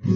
A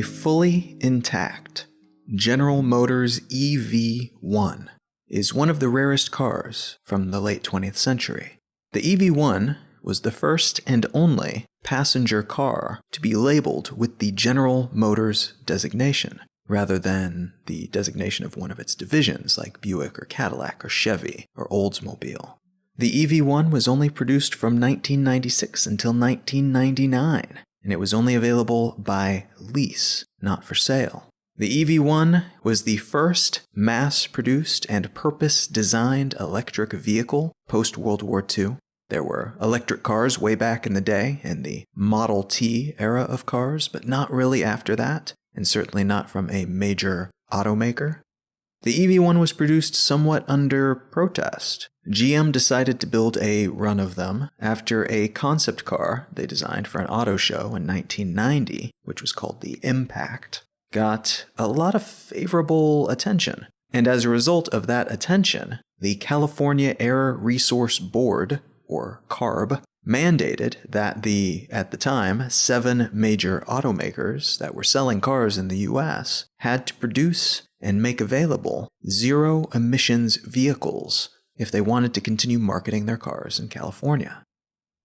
fully intact General Motors EV1 is one of the rarest cars from the late 20th century. The EV1 was the first and only passenger car to be labeled with the General Motors designation, rather than the designation of one of its divisions like Buick or Cadillac or Chevy or Oldsmobile. The EV1 was only produced from 1996 until 1999, and it was only available by lease, not for sale. The EV1 was the first mass-produced and purpose-designed electric vehicle post-World War II. There were electric cars way back in the day, in the Model T era of cars, but not really after that, and certainly not from a major automaker. The EV1 was produced somewhat under protest. GM decided to build a run of them after a concept car they designed for an auto show in 1990, which was called the Impact, got a lot of favorable attention. And as a result of that attention, the California Air Resource Board, or CARB, mandated that at the time, 7 major automakers that were selling cars in the US had to produce and make available zero-emissions vehicles if they wanted to continue marketing their cars in California.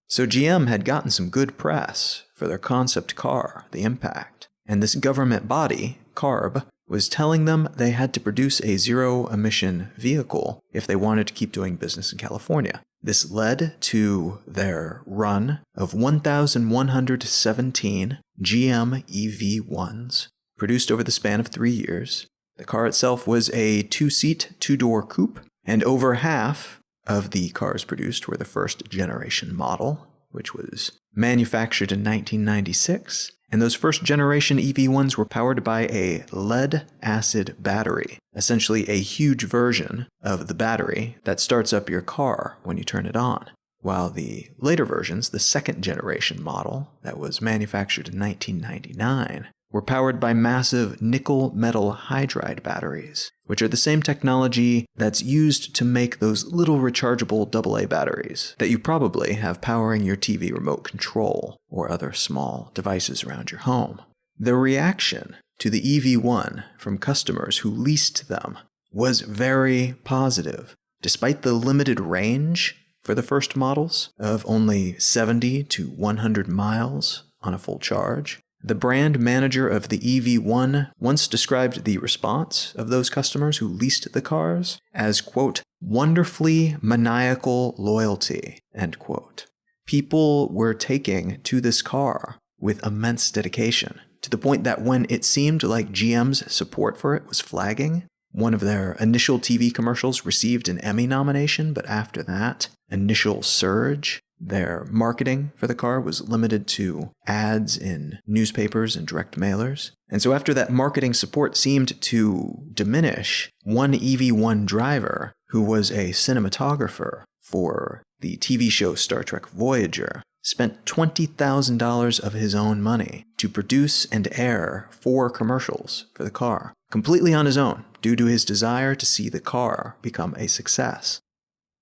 So GM had gotten some good press for their concept car, the Impact, and this government body, CARB, was telling them they had to produce a zero-emission vehicle if they wanted to keep doing business in California. This led to their run of 1,117 GM EV1s, produced over the span of 3 years. The car itself was a 2-seat, 2-door coupe, and over half of the cars produced were the first generation model, which was manufactured in 1996. And those first generation EV1s were powered by a lead-acid battery, essentially a huge version of the battery that starts up your car when you turn it on. While the later versions, the second generation model that was manufactured in 1999, were powered by massive nickel metal hydride batteries, which are the same technology that's used to make those little rechargeable AA batteries that you probably have powering your TV remote control or other small devices around your home. The reaction to the EV1 from customers who leased them was very positive. Despite the limited range for the first models of only 70 to 100 miles on a full charge, the brand manager of the EV1 once described the response of those customers who leased the cars as, quote, wonderfully maniacal loyalty, end quote. People were taking to this car with immense dedication, to the point that when it seemed like GM's support for it was flagging, one of their initial TV commercials received an Emmy nomination, but after that initial surge, their marketing for the car was limited to ads in newspapers and direct mailers. And so after that marketing support seemed to diminish, one EV1 driver, who was a cinematographer for the TV show Star Trek Voyager, spent $20,000 of his own money to produce and air 4 commercials for the car, completely on his own, due to his desire to see the car become a success.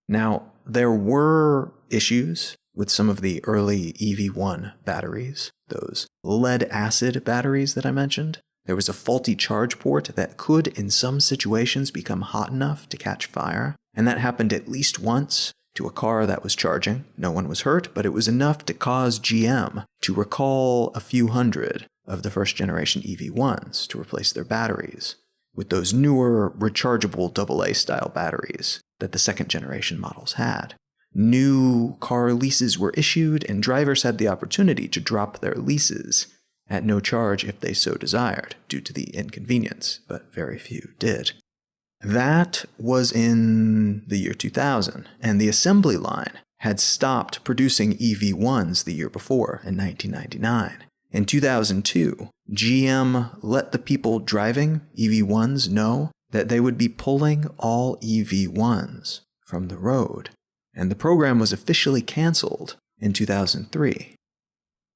Now, there were issues with some of the early EV1 batteries, those lead-acid batteries that I mentioned. There was a faulty charge port that could, in some situations, become hot enough to catch fire, and that happened at least once to a car that was charging. No one was hurt, but it was enough to cause GM to recall a few hundred of the first-generation EV1s to replace their batteries with those newer rechargeable AA-style batteries that the second-generation models had. New car leases were issued, and drivers had the opportunity to drop their leases at no charge if they so desired, due to the inconvenience, but very few did. That was in the year 2000, and the assembly line had stopped producing EV1s the year before, in 1999. In 2002, GM let the people driving EV1s know that they would be pulling all EV1s from the road, and the program was officially canceled in 2003.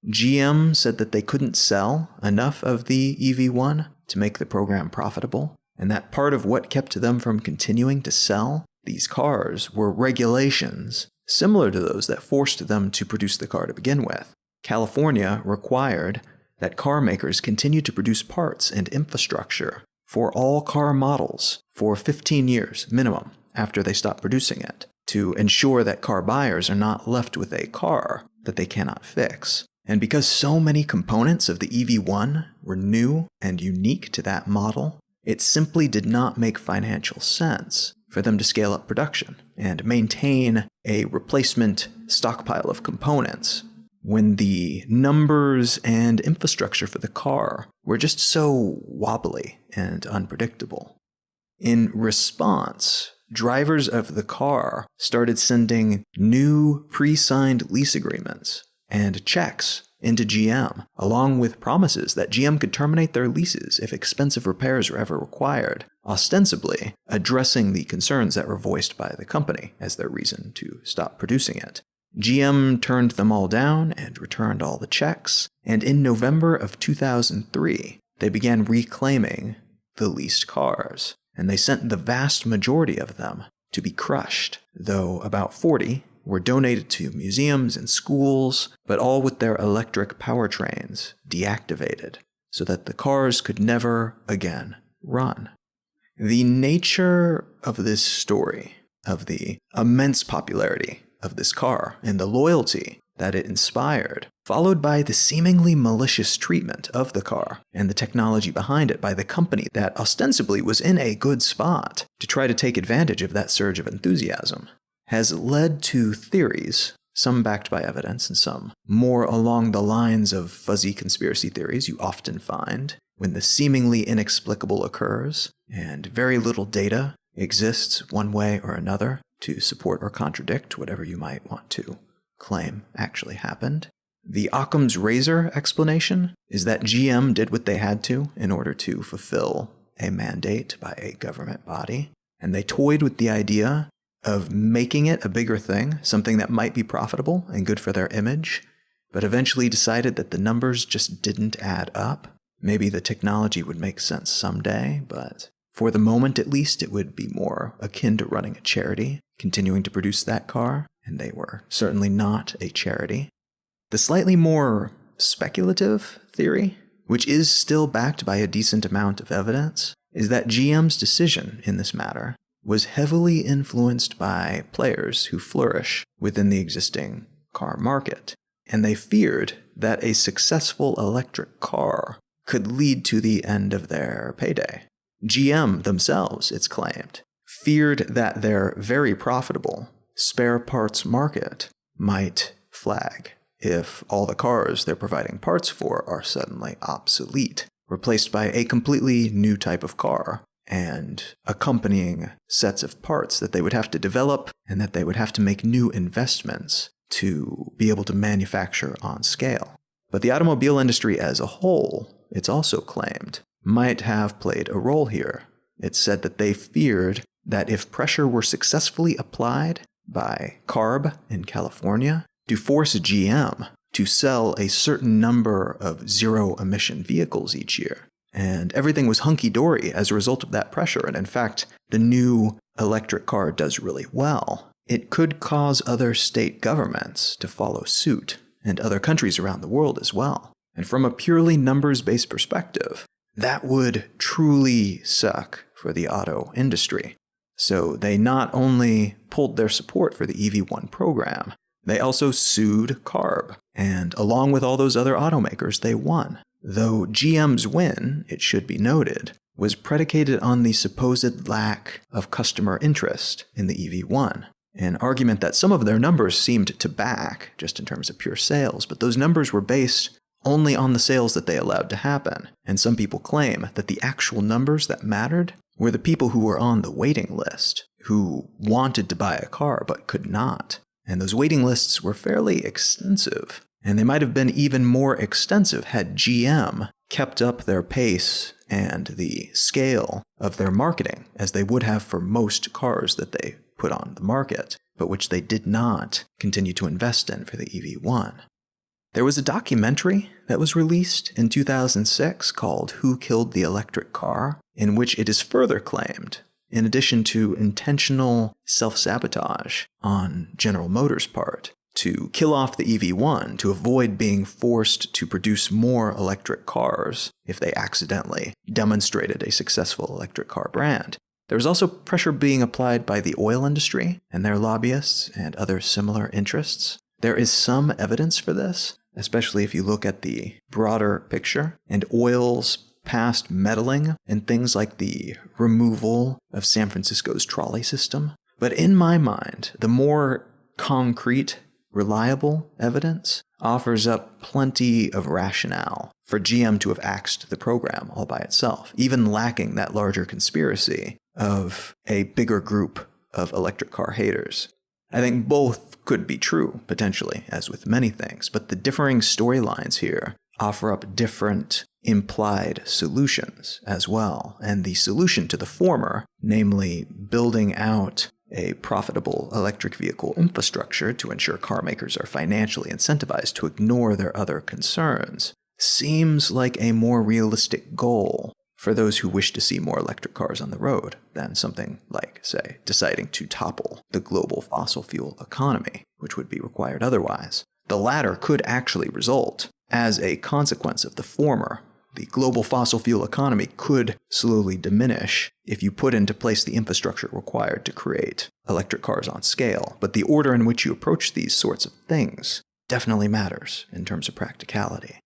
GM said that they couldn't sell enough of the EV1 to make the program profitable, and that part of what kept them from continuing to sell these cars were regulations similar to those that forced them to produce the car to begin with. California required that car makers continue to produce parts and infrastructure for all car models for 15 years minimum after they stop producing it, to ensure that car buyers are not left with a car that they cannot fix. And because so many components of the EV1 were new and unique to that model, it simply did not make financial sense for them to scale up production and maintain a replacement stockpile of components when the numbers and infrastructure for the car were just so wobbly and unpredictable. In response, drivers of the car started sending new pre-signed lease agreements and checks into GM, along with promises that GM could terminate their leases if expensive repairs were ever required, ostensibly addressing the concerns that were voiced by the company as their reason to stop producing it. GM turned them all down and returned all the checks, and in November of 2003, they began reclaiming the leased cars, and they sent the vast majority of them to be crushed, though about 40 were donated to museums and schools, but all with their electric powertrains deactivated, so that the cars could never again run. The nature of this story, of the immense popularity of this car and the loyalty that it inspired, followed by the seemingly malicious treatment of the car and the technology behind it by the company that ostensibly was in a good spot to try to take advantage of that surge of enthusiasm, has led to theories, some backed by evidence and some more along the lines of fuzzy conspiracy theories you often find when the seemingly inexplicable occurs and very little data exists one way or another to support or contradict whatever you might want to claim actually happened. The Occam's razor explanation is that GM did what they had to in order to fulfill a mandate by a government body, and they toyed with the idea of making it a bigger thing, something that might be profitable and good for their image, but eventually decided that the numbers just didn't add up. Maybe the technology would make sense someday, but for the moment at least, it would be more akin to running a charity, continuing to produce that car, and they were certainly not a charity. The slightly more speculative theory, which is still backed by a decent amount of evidence, is that GM's decision in this matter was heavily influenced by players who flourish within the existing car market, and they feared that a successful electric car could lead to the end of their payday. GM themselves, it's claimed, feared that their very profitable spare parts market might flag if all the cars they're providing parts for are suddenly obsolete, replaced by a completely new type of car and accompanying sets of parts that they would have to develop and that they would have to make new investments to be able to manufacture on scale. But the automobile industry as a whole, it's also claimed, might have played a role here. It's said that they feared that if pressure were successfully applied by CARB in California to force GM to sell a certain number of zero-emission vehicles each year, and everything was hunky-dory as a result of that pressure, and in fact, the new electric car does really well, it could cause other state governments to follow suit, and other countries around the world as well. And from a purely numbers-based perspective, that would truly suck for the auto industry. So they not only pulled their support for the EV1 program, they also sued CARB, and along with all those other automakers, they won. Though GM's win, it should be noted, was predicated on the supposed lack of customer interest in the EV1, an argument that some of their numbers seemed to back, just in terms of pure sales, but those numbers were based only on the sales that they allowed to happen, and some people claim that the actual numbers that mattered were the people who were on the waiting list, who wanted to buy a car but could not. And those waiting lists were fairly extensive, and they might have been even more extensive had GM kept up their pace and the scale of their marketing as they would have for most cars that they put on the market, but which they did not continue to invest in for the EV1. There was a documentary that was released in 2006 called Who Killed the Electric Car, in which it is further claimed, in addition to intentional self-sabotage on General Motors' part, to kill off the EV1 to avoid being forced to produce more electric cars if they accidentally demonstrated a successful electric car brand. There was also pressure being applied by the oil industry and their lobbyists and other similar interests. There is some evidence for this, especially if you look at the broader picture, and oil's past meddling in things like the removal of San Francisco's trolley system. But in my mind, the more concrete, reliable evidence offers up plenty of rationale for GM to have axed the program all by itself, even lacking that larger conspiracy of a bigger group of electric car haters. I think both could be true, potentially, as with many things, but the differing storylines here offer up different implied solutions as well. And the solution to the former, namely building out a profitable electric vehicle infrastructure to ensure car makers are financially incentivized to ignore their other concerns, seems like a more realistic goal for those who wish to see more electric cars on the road than something like, say, deciding to topple the global fossil fuel economy, which would be required otherwise. The latter could actually result as a consequence of the former. The global fossil fuel economy could slowly diminish if you put into place the infrastructure required to create electric cars on scale. But the order in which you approach these sorts of things definitely matters in terms of practicality.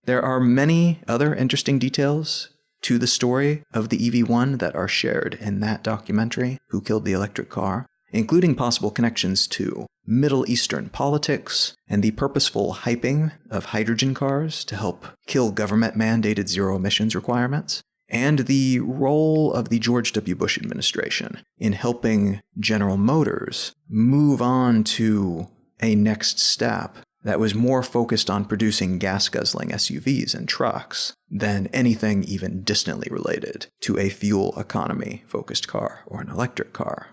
There are many other interesting details to the story of the EV1 that are shared in that documentary, Who Killed the Electric Car, including possible connections to Middle Eastern politics and the purposeful hyping of hydrogen cars to help kill government-mandated zero emissions requirements, and the role of the George W. Bush administration in helping General Motors move on to a next step that was more focused on producing gas-guzzling SUVs and trucks than anything even distantly related to a fuel economy-focused car or an electric car.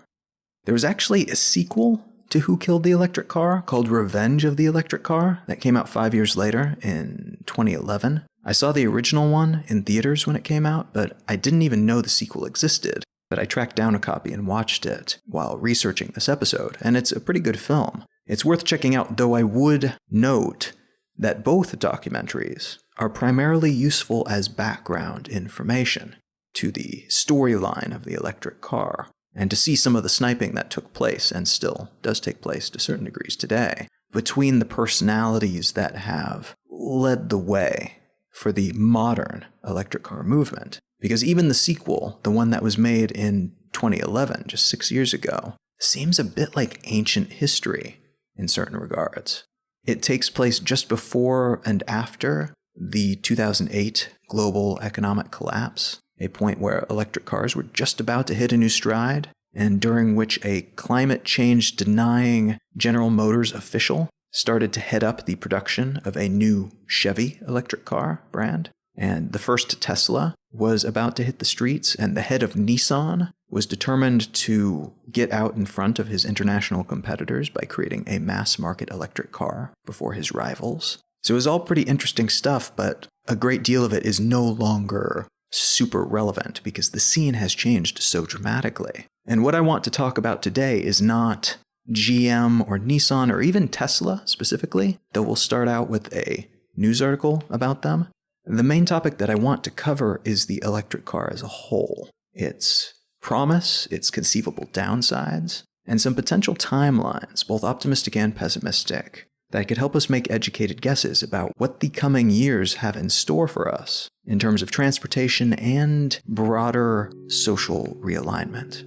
There was actually a sequel to Who Killed the Electric Car called Revenge of the Electric Car that came out 5 years later in 2011. I saw the original one in theaters when it came out, but I didn't even know the sequel existed. But I tracked down a copy and watched it while researching this episode, and it's a pretty good film. It's worth checking out, though I would note that both documentaries are primarily useful as background information to the storyline of the electric car, and to see some of the sniping that took place, and still does take place to certain degrees today, between the personalities that have led the way for the modern electric car movement. Because even the sequel, the one that was made in 2011, just 6 years ago, seems a bit like ancient history in certain regards. It takes place just before and after the 2008 global economic collapse, a point where electric cars were just about to hit a new stride, and during which a climate change denying General Motors official started to head up the production of a new Chevy electric car brand. And the first Tesla was about to hit the streets, and the head of Nissan was determined to get out in front of his international competitors by creating a mass-market electric car before his rivals. So it was all pretty interesting stuff, but a great deal of it is no longer super relevant because the scene has changed so dramatically. And what I want to talk about today is not GM or Nissan or even Tesla specifically, though we'll start out with a news article about them. The main topic that I want to cover is the electric car as a whole, its promise, its conceivable downsides, and some potential timelines, both optimistic and pessimistic, that could help us make educated guesses about what the coming years have in store for us in terms of transportation and broader social realignment.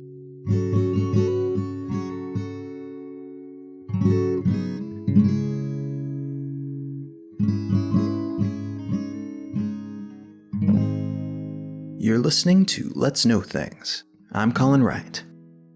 You're listening to Let's Know Things. I'm Colin Wright.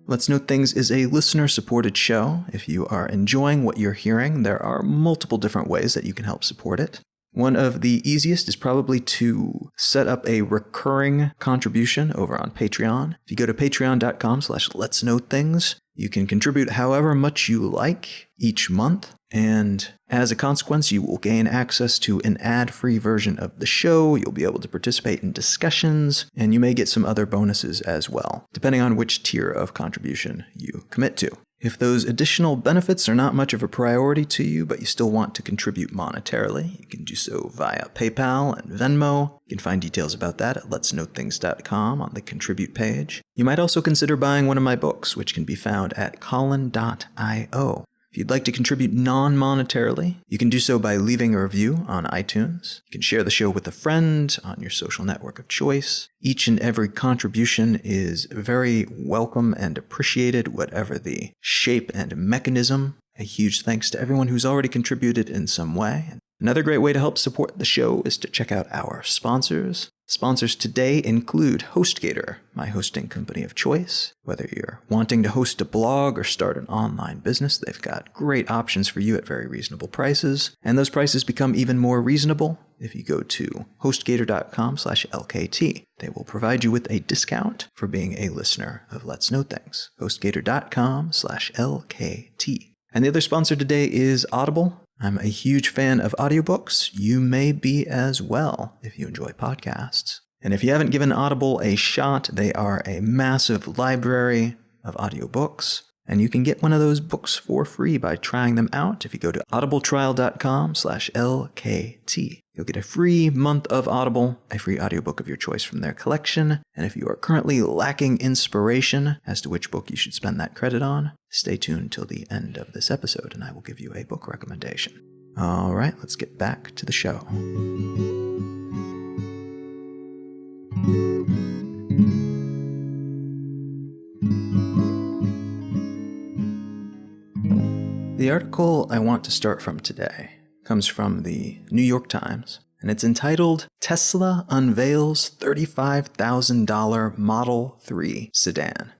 Let's Know Things is a listener-supported show. If you are enjoying what you're hearing, there are multiple different ways that you can help support it. One of the easiest is probably to set up a recurring contribution over on Patreon. If you go to patreon.com/letsknowthings, You can contribute however much you like each month, and as a consequence, you will gain access to an ad-free version of the show. You'll be able to participate in discussions, and you may get some other bonuses as well, depending on which tier of contribution you commit to. If those additional benefits are not much of a priority to you, but you still want to contribute monetarily, you can do so via PayPal and Venmo. You can find details about that at letsknowthings.com on the contribute page. You might also consider buying one of my books, which can be found at colin.io. If you'd like to contribute non-monetarily, you can do so by leaving a review on iTunes. You can share the show with a friend on your social network of choice. Each and every contribution is very welcome and appreciated, whatever the shape and mechanism. A huge thanks to everyone who's already contributed in some way. Another great way to help support the show is to check out our sponsors. Sponsors today include HostGator, my hosting company of choice. Whether you're wanting to host a blog or start an online business, they've got great options for you at very reasonable prices. And those prices become even more reasonable if you go to hostgator.com/LKT. They will provide you with a discount for being a listener of Let's Know Things. hostgator.com/LKT. And the other sponsor today is Audible. I'm a huge fan of audiobooks. You may be as well if you enjoy podcasts. And if you haven't given Audible a shot, they are a massive library of audiobooks. And you can get one of those books for free by trying them out if you go to audibletrial.com/LKT. You'll get a free month of Audible, a free audiobook of your choice from their collection. And if you are currently lacking inspiration as to which book you should spend that credit on, stay tuned till the end of this episode and I will give you a book recommendation. All right, let's get back to the show. The article I want to start from today comes from the New York Times, and it's entitled, "Tesla Unveils $35,000 Model 3 Sedan."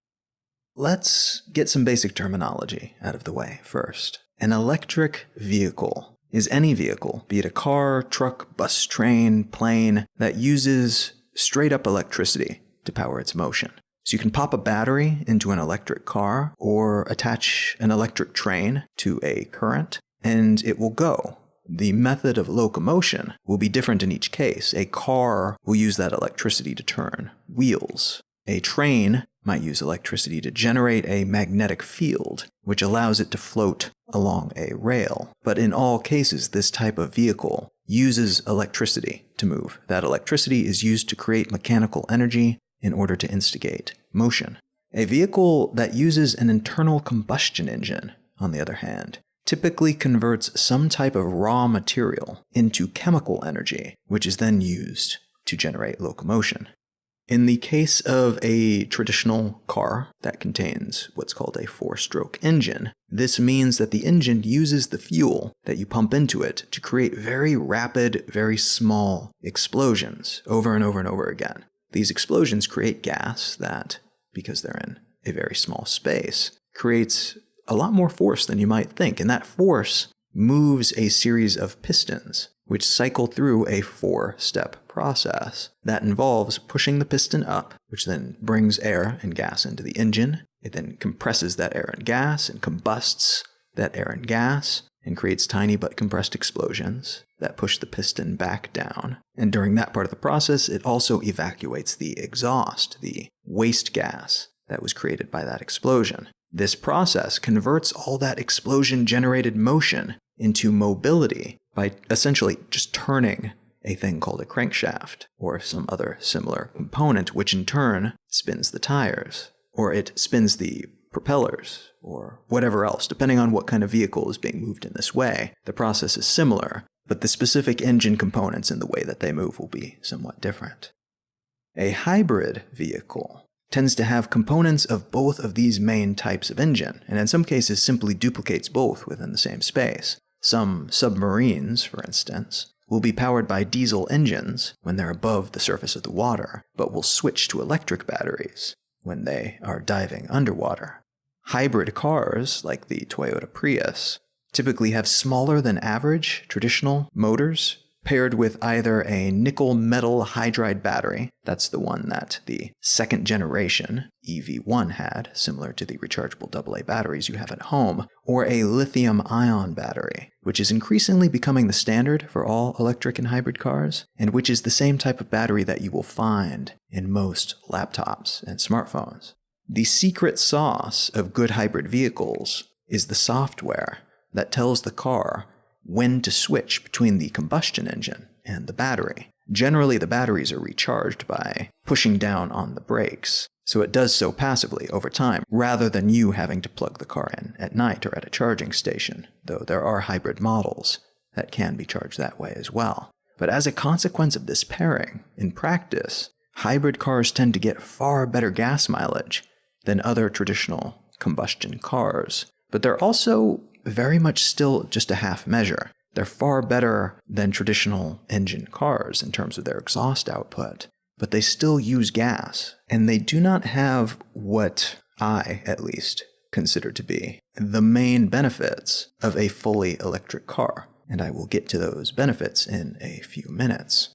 Let's get some basic terminology out of the way first. An electric vehicle is any vehicle, be it a car, truck, bus, train, plane, that uses straight-up electricity to power its motion. So you can pop a battery into an electric car or attach an electric train to a current, and it will go. The method of locomotion will be different in each case. A car will use that electricity to turn wheels. A train might use electricity to generate a magnetic field, which allows it to float along a rail. But in all cases, this type of vehicle uses electricity to move. That electricity is used to create mechanical energy in order to instigate motion. A vehicle that uses an internal combustion engine, on the other hand, typically converts some type of raw material into chemical energy, which is then used to generate locomotion. In the case of a traditional car that contains what's called a four-stroke engine, this means that the engine uses the fuel that you pump into it to create very rapid, very small explosions over and over and over again. These explosions create gas that, because they're in a very small space, creates a lot more force than you might think, and that force moves a series of pistons, which cycle through a four-step process that involves pushing the piston up, which then brings air and gas into the engine. It then compresses that air and gas and combusts that air and gas and creates tiny but compressed explosions that push the piston back down. And during that part of the process, it also evacuates the exhaust, the waste gas that was created by that explosion. This process converts all that explosion-generated motion into mobility by essentially just turning a thing called a crankshaft or some other similar component, which in turn spins the tires, or it spins the propellers, or whatever else, depending on what kind of vehicle is being moved in this way. The process is similar, but the specific engine components and the way that they move will be somewhat different. A hybrid vehicle tends to have components of both of these main types of engine, and in some cases simply duplicates both within the same space. Some submarines, for instance, will be powered by diesel engines when they're above the surface of the water, but will switch to electric batteries when they are diving underwater. Hybrid cars, like the Toyota Prius, typically have smaller than average traditional motors paired with either a nickel metal hydride battery, that's the one that the second generation EV1 had, similar to the rechargeable AA batteries you have at home, or a lithium-ion battery, which is increasingly becoming the standard for all electric and hybrid cars, and which is the same type of battery that you will find in most laptops and smartphones. The secret sauce of good hybrid vehicles is the software that tells the car when to switch between the combustion engine and the battery. Generally, the batteries are recharged by pushing down on the brakes, so it does so passively over time, rather than you having to plug the car in at night or at a charging station, though there are hybrid models that can be charged that way as well. But as a consequence of this pairing, in practice, hybrid cars tend to get far better gas mileage than other traditional combustion cars. But they're also very much still just a half measure. They're far better than traditional engine cars in terms of their exhaust output, but they still use gas, and they do not have what I, at least, consider to be the main benefits of a fully electric car, and I will get to those benefits in a few minutes.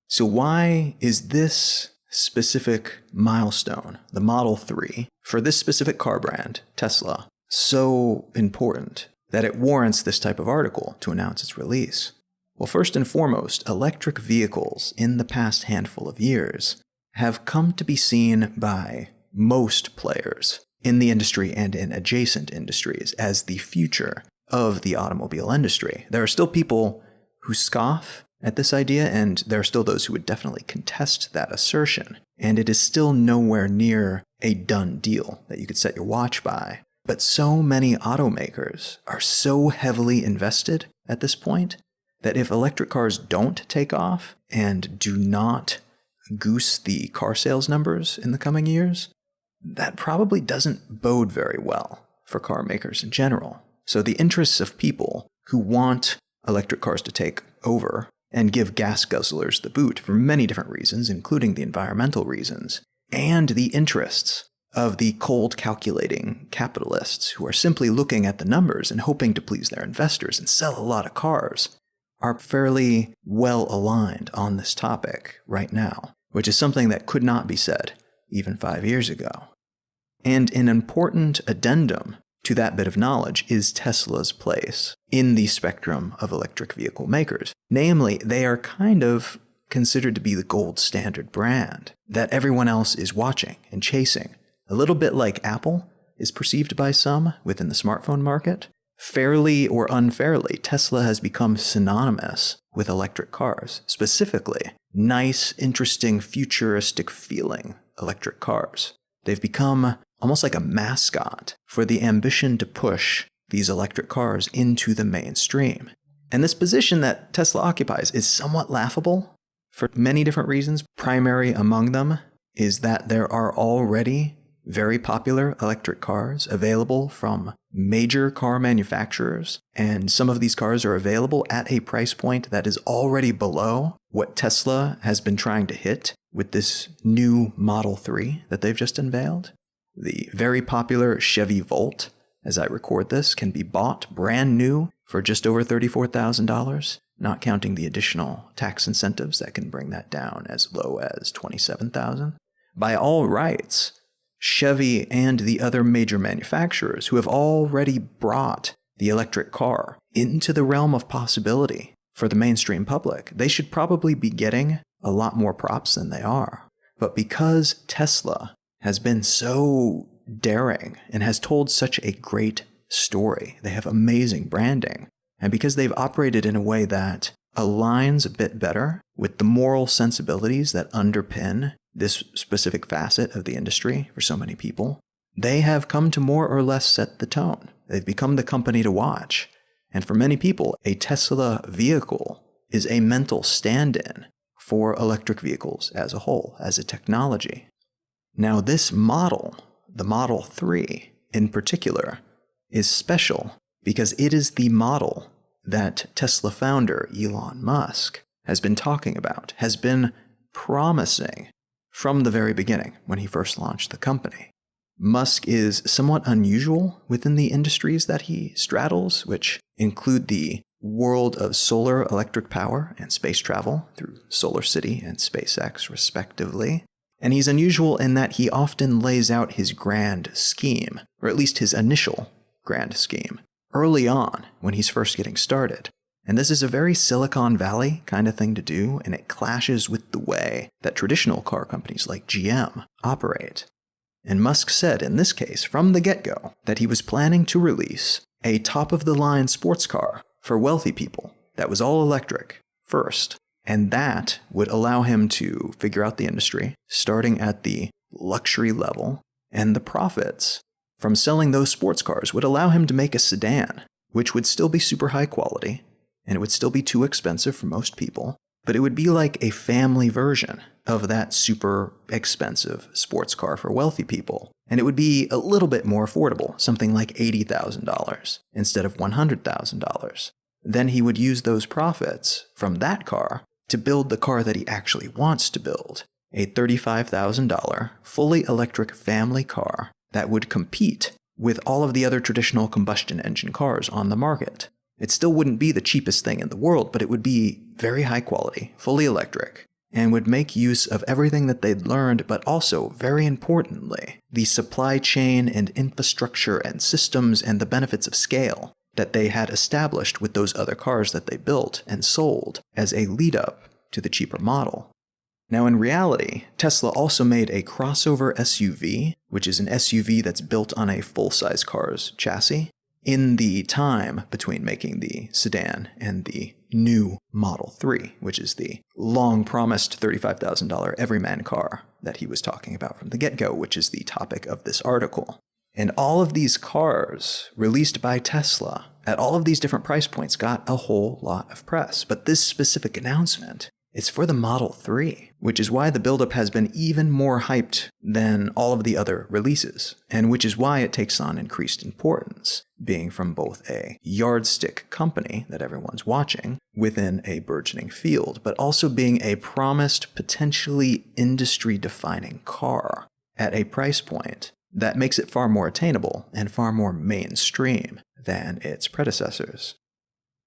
So why is this specific milestone, the Model 3, for this specific car brand, Tesla, so important that it warrants this type of article to announce its release? Well, first and foremost, electric vehicles in the past handful of years have come to be seen by most players in the industry and in adjacent industries as the future of the automobile industry. There are still people who scoff at this idea, and there are still those who would definitely contest that assertion, and it is still nowhere near a done deal that you could set your watch by. But so many automakers are so heavily invested at this point that if electric cars don't take off and do not goose the car sales numbers in the coming years, that probably doesn't bode very well for car makers in general. So the interests of people who want electric cars to take over and give gas guzzlers the boot for many different reasons, including the environmental reasons, and the interests of the cold calculating capitalists who are simply looking at the numbers and hoping to please their investors and sell a lot of cars, are fairly well aligned on this topic right now, which is something that could not be said even 5 years ago. And an important addendum to that bit of knowledge is Tesla's place in the spectrum of electric vehicle makers. Namely, they are kind of considered to be the gold standard brand that everyone else is watching and chasing. A little bit like Apple is perceived by some within the smartphone market. Fairly or unfairly, Tesla has become synonymous with electric cars, specifically nice, interesting, futuristic feeling electric cars. They've become almost like a mascot for the ambition to push these electric cars into the mainstream. And this position that Tesla occupies is somewhat laughable for many different reasons. Primary among them is that there are already very popular electric cars available from major car manufacturers, and some of these cars are available at a price point that is already below what Tesla has been trying to hit with this new Model 3 that they've just unveiled. The very popular Chevy Volt, as I record this, can be bought brand new for just over $34,000, not counting the additional tax incentives that can bring that down as low as $27,000. By all rights, Chevy and the other major manufacturers who have already brought the electric car into the realm of possibility for the mainstream public, they should probably be getting a lot more props than they are. But because Tesla has been so daring and has told such a great story, they have amazing branding, and because they've operated in a way that aligns a bit better with the moral sensibilities that underpin this specific facet of the industry for so many people, they have come to more or less set the tone. They've become the company to watch. And for many people, a Tesla vehicle is a mental stand-in for electric vehicles as a whole, as a technology. Now, this model, the Model 3 in particular, is special because it is the model that Tesla founder Elon Musk has been talking about, has been promising from the very beginning when he first launched the company. Musk is somewhat unusual within the industries that he straddles, which include the world of solar electric power and space travel through Solar City and SpaceX, respectively. And he's unusual in that he often lays out his grand scheme, or at least his initial grand scheme, early on when he's first getting started. And this is a very Silicon Valley kind of thing to do, and it clashes with the way that traditional car companies like GM operate. And Musk said in this case, from the get-go, that he was planning to release a top-of-the-line sports car for wealthy people that was all electric first. And that would allow him to figure out the industry, starting at the luxury level, and the profits from selling those sports cars would allow him to make a sedan, which would still be super high quality, and it would still be too expensive for most people, but it would be like a family version of that super expensive sports car for wealthy people. And it would be a little bit more affordable, something like $80,000 instead of $100,000. Then he would use those profits from that car to build the car that he actually wants to build, a $35,000 fully electric family car that would compete with all of the other traditional combustion engine cars on the market. It still wouldn't be the cheapest thing in the world, but it would be very high quality, fully electric, and would make use of everything that they'd learned, but also, very importantly, the supply chain and infrastructure and systems and the benefits of scale that they had established with those other cars that they built and sold as a lead-up to the cheaper model. Now, in reality, Tesla also made a crossover SUV, which is an SUV that's built on a full-size car's chassis, in the time between making the sedan and the new Model 3, which is the long-promised $35,000 everyman car that he was talking about from the get-go, which is the topic of this article. And all of these cars released by Tesla at all of these different price points got a whole lot of press. But this specific announcement is for the Model 3, which is why the buildup has been even more hyped than all of the other releases, and which is why it takes on increased importance, being from both a yardstick company that everyone's watching within a burgeoning field, but also being a promised, potentially industry-defining car at a price point that makes it far more attainable and far more mainstream than its predecessors.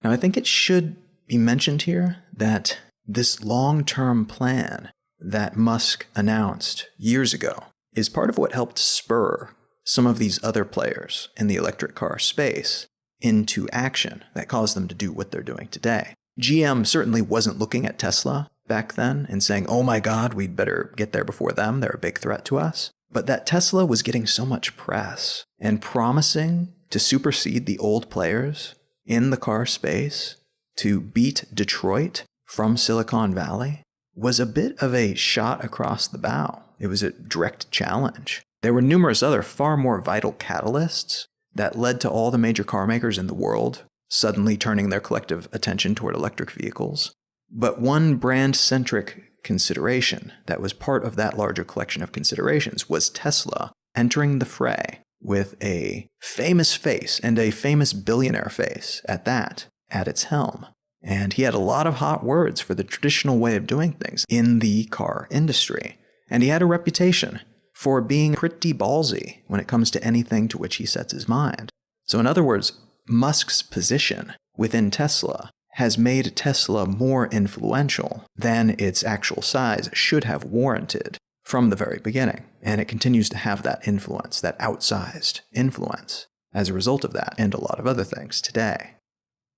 Now, I think it should be mentioned here that this long-term plan that Musk announced years ago is part of what helped spur some of these other players in the electric car space into action that caused them to do what they're doing today. GM certainly wasn't looking at Tesla back then and saying, oh my God, we'd better get there before them, they're a big threat to us. But that Tesla was getting so much press and promising to supersede the old players in the car space, to beat Detroit from Silicon Valley, was a bit of a shot across the bow. It was a direct challenge. There were numerous other far more vital catalysts that led to all the major car makers in the world suddenly turning their collective attention toward electric vehicles. But one brand-centric consideration that was part of that larger collection of considerations was Tesla entering the fray with a famous face, and a famous billionaire face at that, at its helm. And he had a lot of hot words for the traditional way of doing things in the car industry. And he had a reputation for being pretty ballsy when it comes to anything to which he sets his mind. So in other words, Musk's position within Tesla has made Tesla more influential than its actual size should have warranted from the very beginning. And it continues to have that influence, that outsized influence, as a result of that, and a lot of other things today.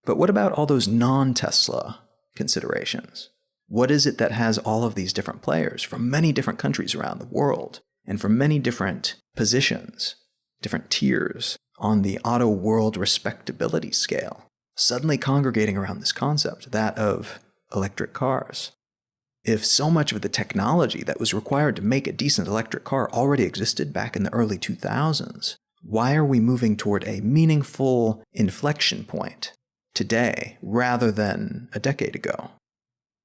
But what about all those non-Tesla considerations? What is it that has all of these different players from many different countries around the world, and from many different positions, different tiers on the auto world respectability scale, suddenly congregating around this concept, that of electric cars? If so much of the technology that was required to make a decent electric car already existed back in the early 2000s, why are we moving toward a meaningful inflection point today rather than a decade ago?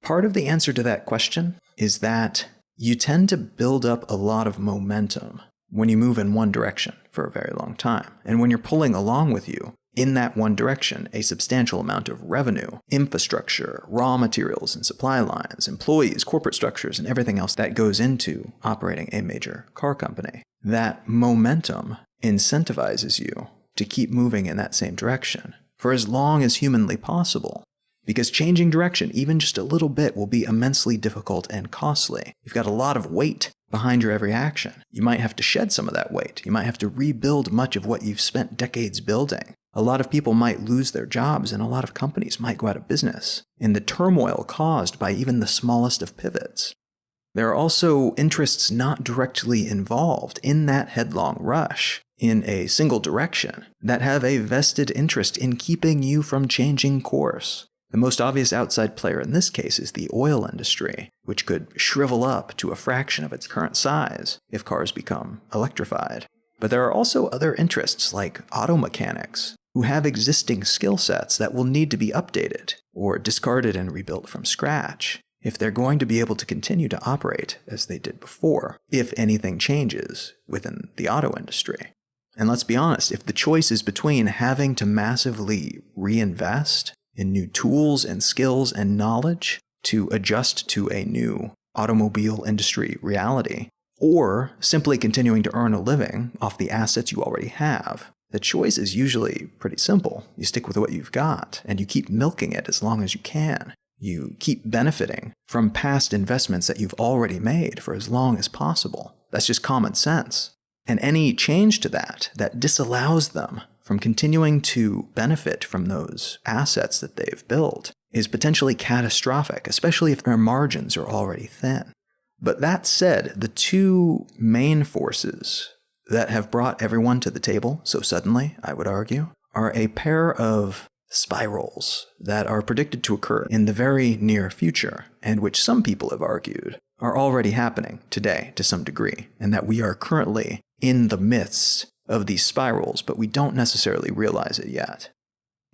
Part of the answer to that question is that you tend to build up a lot of momentum when you move in one direction for a very long time. And when you're pulling along with you in that one direction a substantial amount of revenue, infrastructure, raw materials and supply lines, employees, corporate structures, and everything else that goes into operating a major car company, that momentum incentivizes you to keep moving in that same direction for as long as humanly possible. Because changing direction, even just a little bit, will be immensely difficult and costly. You've got a lot of weight behind your every action. You might have to shed some of that weight. You might have to rebuild much of what you've spent decades building. A lot of people might lose their jobs, and a lot of companies might go out of business in the turmoil caused by even the smallest of pivots. There are also interests not directly involved in that headlong rush in a single direction that have a vested interest in keeping you from changing course. The most obvious outside player in this case is the oil industry, which could shrivel up to a fraction of its current size if cars become electrified. But there are also other interests like auto mechanics, who have existing skill sets that will need to be updated or discarded and rebuilt from scratch if they're going to be able to continue to operate as they did before, if anything changes within the auto industry. And let's be honest, if the choice is between having to massively reinvest in new tools and skills and knowledge to adjust to a new automobile industry reality, or simply continuing to earn a living off the assets you already have, the choice is usually pretty simple. You stick with what you've got, and you keep milking it as long as you can. You keep benefiting from past investments that you've already made for as long as possible. That's just common sense. And any change to that disallows them from continuing to benefit from those assets that they've built, is potentially catastrophic, especially if their margins are already thin. But that said, the two main forces that have brought everyone to the table so suddenly, I would argue, are a pair of spirals that are predicted to occur in the very near future, and which some people have argued are already happening today to some degree, and that we are currently in the midst of these spirals, but we don't necessarily realize it yet.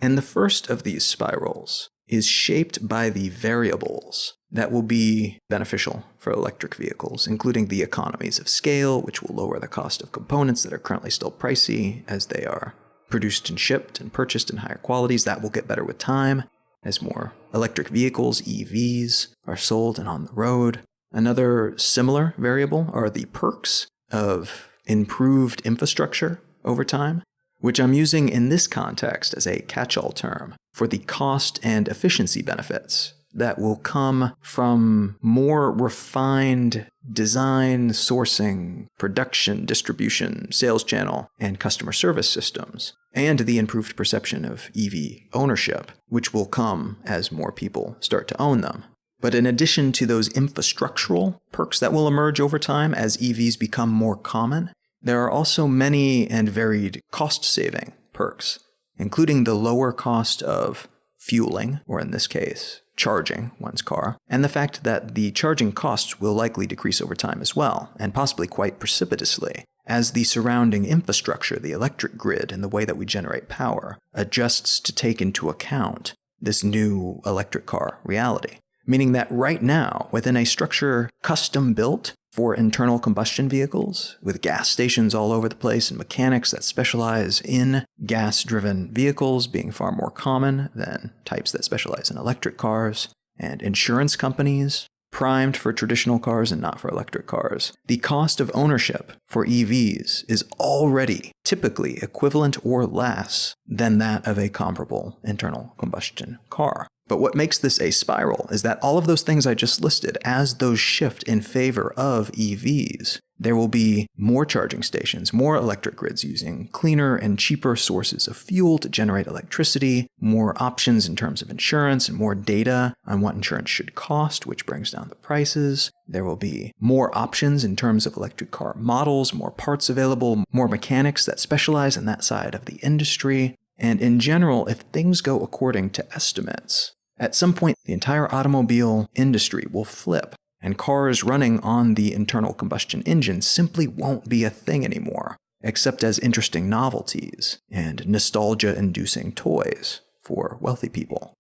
And the first of these spirals is shaped by the variables that will be beneficial for electric vehicles, including the economies of scale, which will lower the cost of components that are currently still pricey as they are produced and shipped and purchased in higher qualities. That will get better with time as more electric vehicles, EVs, are sold and on the road. Another similar variable are the perks of improved infrastructure over time, which I'm using in this context as a catch-all term for the cost and efficiency benefits that will come from more refined design, sourcing, production, distribution, sales channel, and customer service systems, and the improved perception of EV ownership, which will come as more people start to own them. But in addition to those infrastructural perks that will emerge over time as EVs become more common, there are also many and varied cost-saving perks, including the lower cost of fueling, or in this case, charging one's car, and the fact that the charging costs will likely decrease over time as well, and possibly quite precipitously, as the surrounding infrastructure, the electric grid, and the way that we generate power adjusts to take into account this new electric car reality. Meaning that right now, within a structure custom-built for internal combustion vehicles, with gas stations all over the place and mechanics that specialize in gas-driven vehicles being far more common than types that specialize in electric cars, and insurance companies primed for traditional cars and not for electric cars, the cost of ownership for EVs is already typically equivalent or less than that of a comparable internal combustion car. But what makes this a spiral is that all of those things I just listed, as those shift in favor of EVs, there will be more charging stations, more electric grids using cleaner and cheaper sources of fuel to generate electricity, more options in terms of insurance, and more data on what insurance should cost, which brings down the prices. There will be more options in terms of electric car models, more parts available, more mechanics that specialize in that side of the industry. And in general, if things go according to estimates, at some point the entire automobile industry will flip, and cars running on the internal combustion engine simply won't be a thing anymore, except as interesting novelties and nostalgia-inducing toys for wealthy people.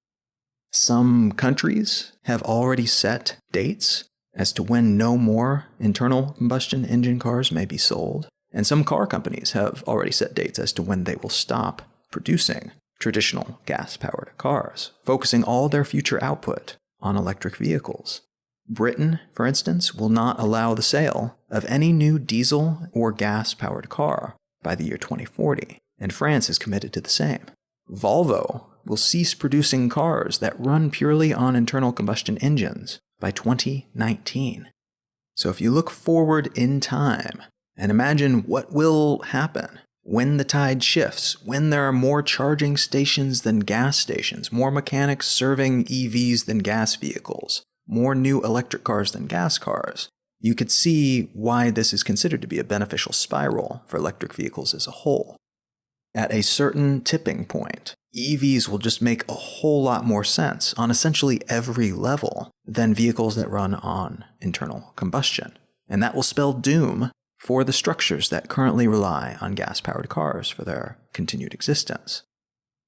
Some countries have already set dates as to when no more internal combustion engine cars may be sold, and some car companies have already set dates as to when they will stop producing traditional gas-powered cars, focusing all their future output on electric vehicles. Britain, for instance, will not allow the sale of any new diesel or gas-powered car by the year 2040, and France is committed to the same. Volvo will cease producing cars that run purely on internal combustion engines by 2019. So if you look forward in time and imagine what will happen when the tide shifts, when there are more charging stations than gas stations, more mechanics serving EVs than gas vehicles, more new electric cars than gas cars, you could see why this is considered to be a beneficial spiral for electric vehicles as a whole. At a certain tipping point, EVs will just make a whole lot more sense on essentially every level than vehicles that run on internal combustion. And that will spell doom for the structures that currently rely on gas-powered cars for their continued existence.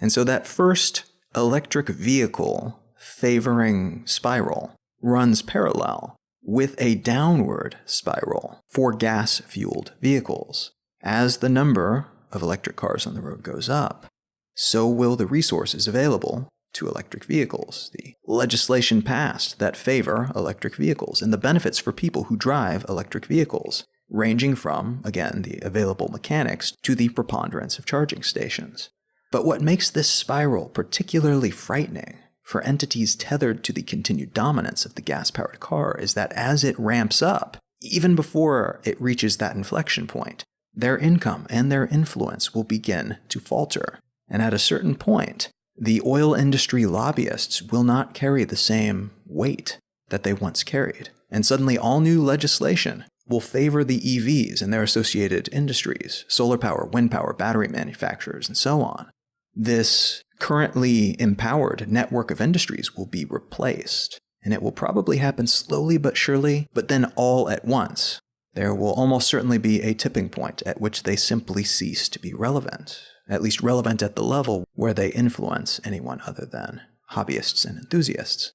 And so that first electric vehicle favoring spiral runs parallel with a downward spiral for gas-fueled vehicles. As the number of electric cars on the road goes up, so will the resources available to electric vehicles, the legislation passed that favor electric vehicles, and the benefits for people who drive electric vehicles, ranging from, again, the available mechanics to the preponderance of charging stations. But what makes this spiral particularly frightening for entities tethered to the continued dominance of the gas-powered car is that as it ramps up, even before it reaches that inflection point, their income and their influence will begin to falter. And at a certain point, the oil industry lobbyists will not carry the same weight that they once carried. And suddenly all new legislation will favor the EVs and their associated industries, solar power, wind power, battery manufacturers, and so on. This currently empowered network of industries will be replaced, and it will probably happen slowly but surely, but then all at once. There will almost certainly be a tipping point at which they simply cease to be relevant, at least relevant at the level where they influence anyone other than hobbyists and enthusiasts.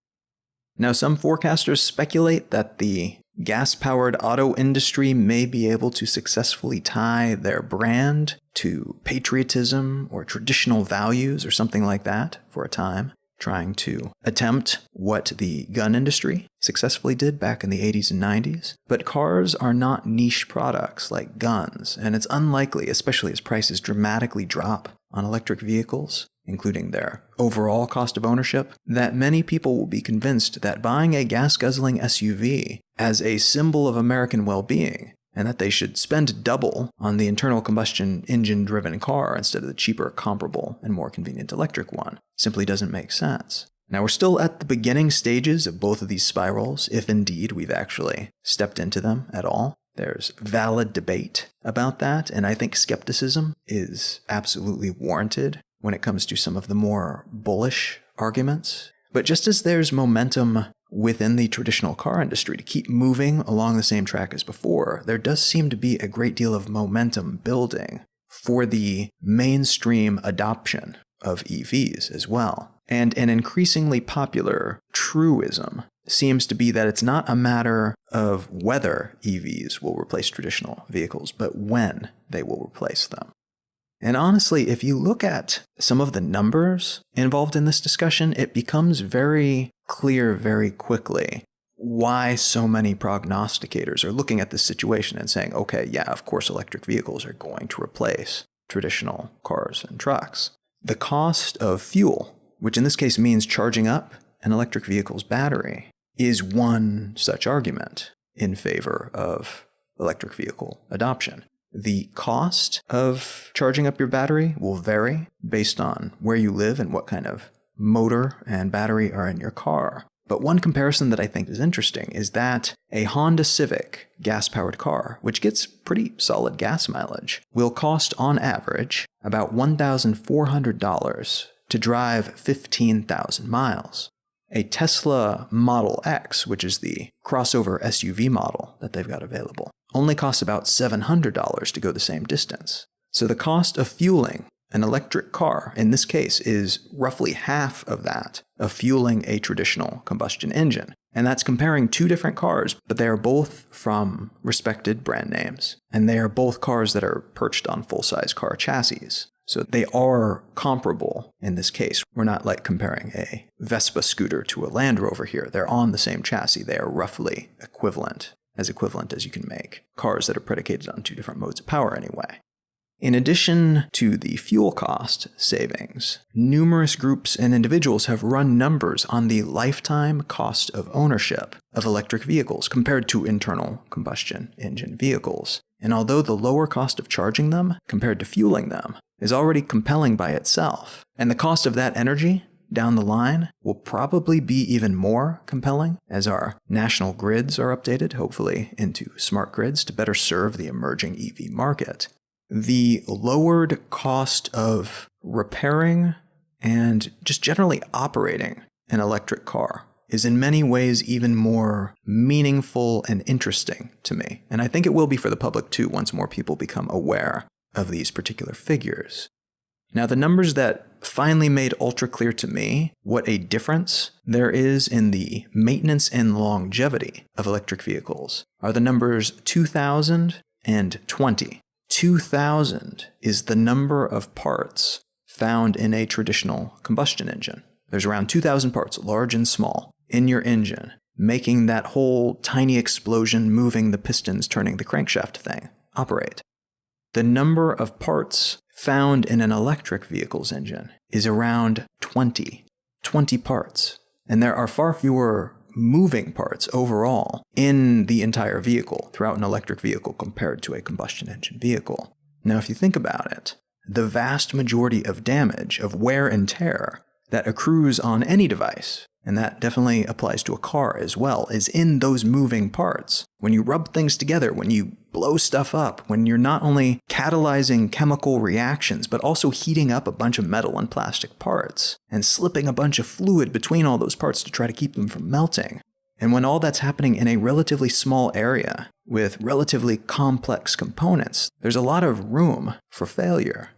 Now, some forecasters speculate that the gas-powered auto industry may be able to successfully tie their brand to patriotism or traditional values or something like that for a time, trying to attempt what the gun industry successfully did back in the 80s and 90s. But cars are not niche products like guns, and it's unlikely, especially as prices dramatically drop on electric vehicles, including their overall cost of ownership, that many people will be convinced that buying a gas-guzzling SUV as a symbol of American well-being, and that they should spend double on the internal combustion engine-driven car instead of the cheaper, comparable, and more convenient electric one, simply doesn't make sense. Now, we're still at the beginning stages of both of these spirals, if indeed we've actually stepped into them at all. There's valid debate about that, and I think skepticism is absolutely warranted when it comes to some of the more bullish arguments. But just as there's momentum within the traditional car industry to keep moving along the same track as before, there does seem to be a great deal of momentum building for the mainstream adoption of EVs as well. And an increasingly popular truism seems to be that it's not a matter of whether EVs will replace traditional vehicles, but when they will replace them. And honestly, if you look at some of the numbers involved in this discussion, it becomes very clear very quickly why so many prognosticators are looking at this situation and saying, okay, yeah, of course electric vehicles are going to replace traditional cars and trucks. The cost of fuel, which in this case means charging up an electric vehicle's battery, is one such argument in favor of electric vehicle adoption. The cost of charging up your battery will vary based on where you live and what kind of motor and battery are in your car. But one comparison that I think is interesting is that a Honda Civic gas-powered car, which gets pretty solid gas mileage, will cost on average about $1,400 to drive 15,000 miles. A Tesla Model X, which is the crossover SUV model that they've got available, only costs about $700 to go the same distance. So the cost of fueling an electric car, in this case, is roughly half of that of fueling a traditional combustion engine. And that's comparing two different cars, but they are both from respected brand names. And they are both cars that are perched on full-size car chassis. So they are comparable in this case. We're not like comparing a Vespa scooter to a Land Rover here. They're on the same chassis. They are roughly equivalent as you can make cars that are predicated on two different modes of power anyway. In addition to the fuel cost savings, numerous groups and individuals have run numbers on the lifetime cost of ownership of electric vehicles compared to internal combustion engine vehicles. And although the lower cost of charging them compared to fueling them is already compelling by itself, and the cost of that energy down the line will probably be even more compelling as our national grids are updated, hopefully into smart grids to better serve the emerging EV market. The lowered cost of repairing and just generally operating an electric car is in many ways even more meaningful and interesting to me. And I think it will be for the public too once more people become aware of these particular figures. Now, the numbers that finally made ultra clear to me what a difference there is in the maintenance and longevity of electric vehicles are the numbers 2,000 and 20. 2,000 is the number of parts found in a traditional combustion engine. There's around 2,000 parts, large and small, in your engine, making that whole tiny explosion moving the pistons, turning the crankshaft thing operate. The number of parts found in an electric vehicle's engine is around 20 parts. And there are far fewer moving parts overall in the entire vehicle throughout an electric vehicle compared to a combustion engine vehicle. Now, if you think about it, the vast majority of damage, of wear and tear that accrues on any device, and that definitely applies to a car as well, is in those moving parts. When you rub things together, when you blow stuff up, when you're not only catalyzing chemical reactions, but also heating up a bunch of metal and plastic parts, and slipping a bunch of fluid between all those parts to try to keep them from melting. And when all that's happening in a relatively small area with relatively complex components, there's a lot of room for failure,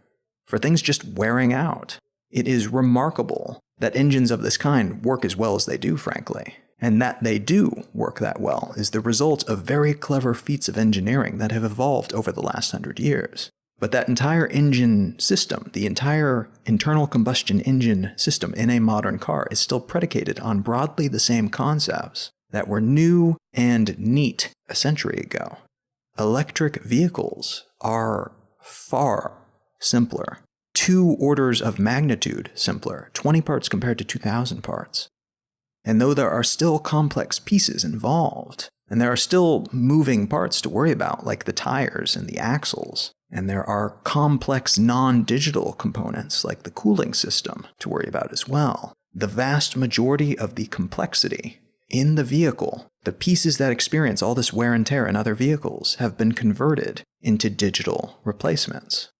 for things just wearing out. It is remarkable that engines of this kind work as well as they do, frankly. And that they do work that well is the result of very clever feats of engineering that have evolved over the last 100 years. But that entire engine system, the entire internal combustion engine system in a modern car, is still predicated on broadly the same concepts that were new and neat a century ago. Electric vehicles are far simpler. 2 orders of magnitude simpler, 20 parts compared to 2,000 parts. And though there are still complex pieces involved, and there are still moving parts to worry about, like the tires and the axles, and there are complex non-digital components like the cooling system to worry about as well, the vast majority of the complexity in the vehicle, the pieces that experience all this wear and tear in other vehicles, have been converted into digital replacements.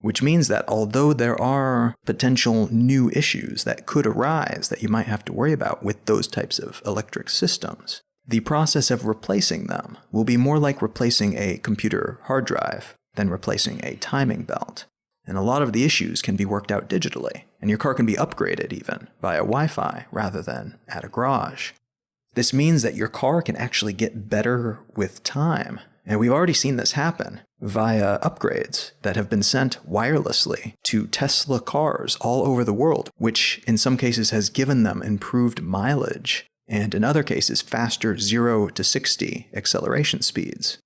Which means that although there are potential new issues that could arise that you might have to worry about with those types of electric systems, the process of replacing them will be more like replacing a computer hard drive than replacing a timing belt. And a lot of the issues can be worked out digitally, and your car can be upgraded even via Wi-Fi rather than at a garage. This means that your car can actually get better with time. And we've already seen this happen via upgrades that have been sent wirelessly to Tesla cars all over the world, which in some cases has given them improved mileage, and in other cases faster 0 to 60 acceleration speeds.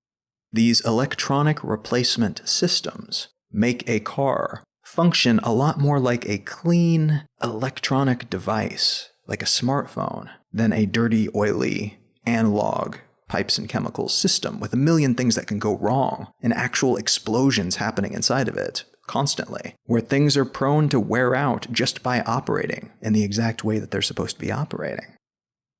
These electronic replacement systems make a car function a lot more like a clean electronic device, like a smartphone, than a dirty, oily, analog pipes and chemicals system with a million things that can go wrong and actual explosions happening inside of it constantly, where things are prone to wear out just by operating in the exact way that they're supposed to be operating.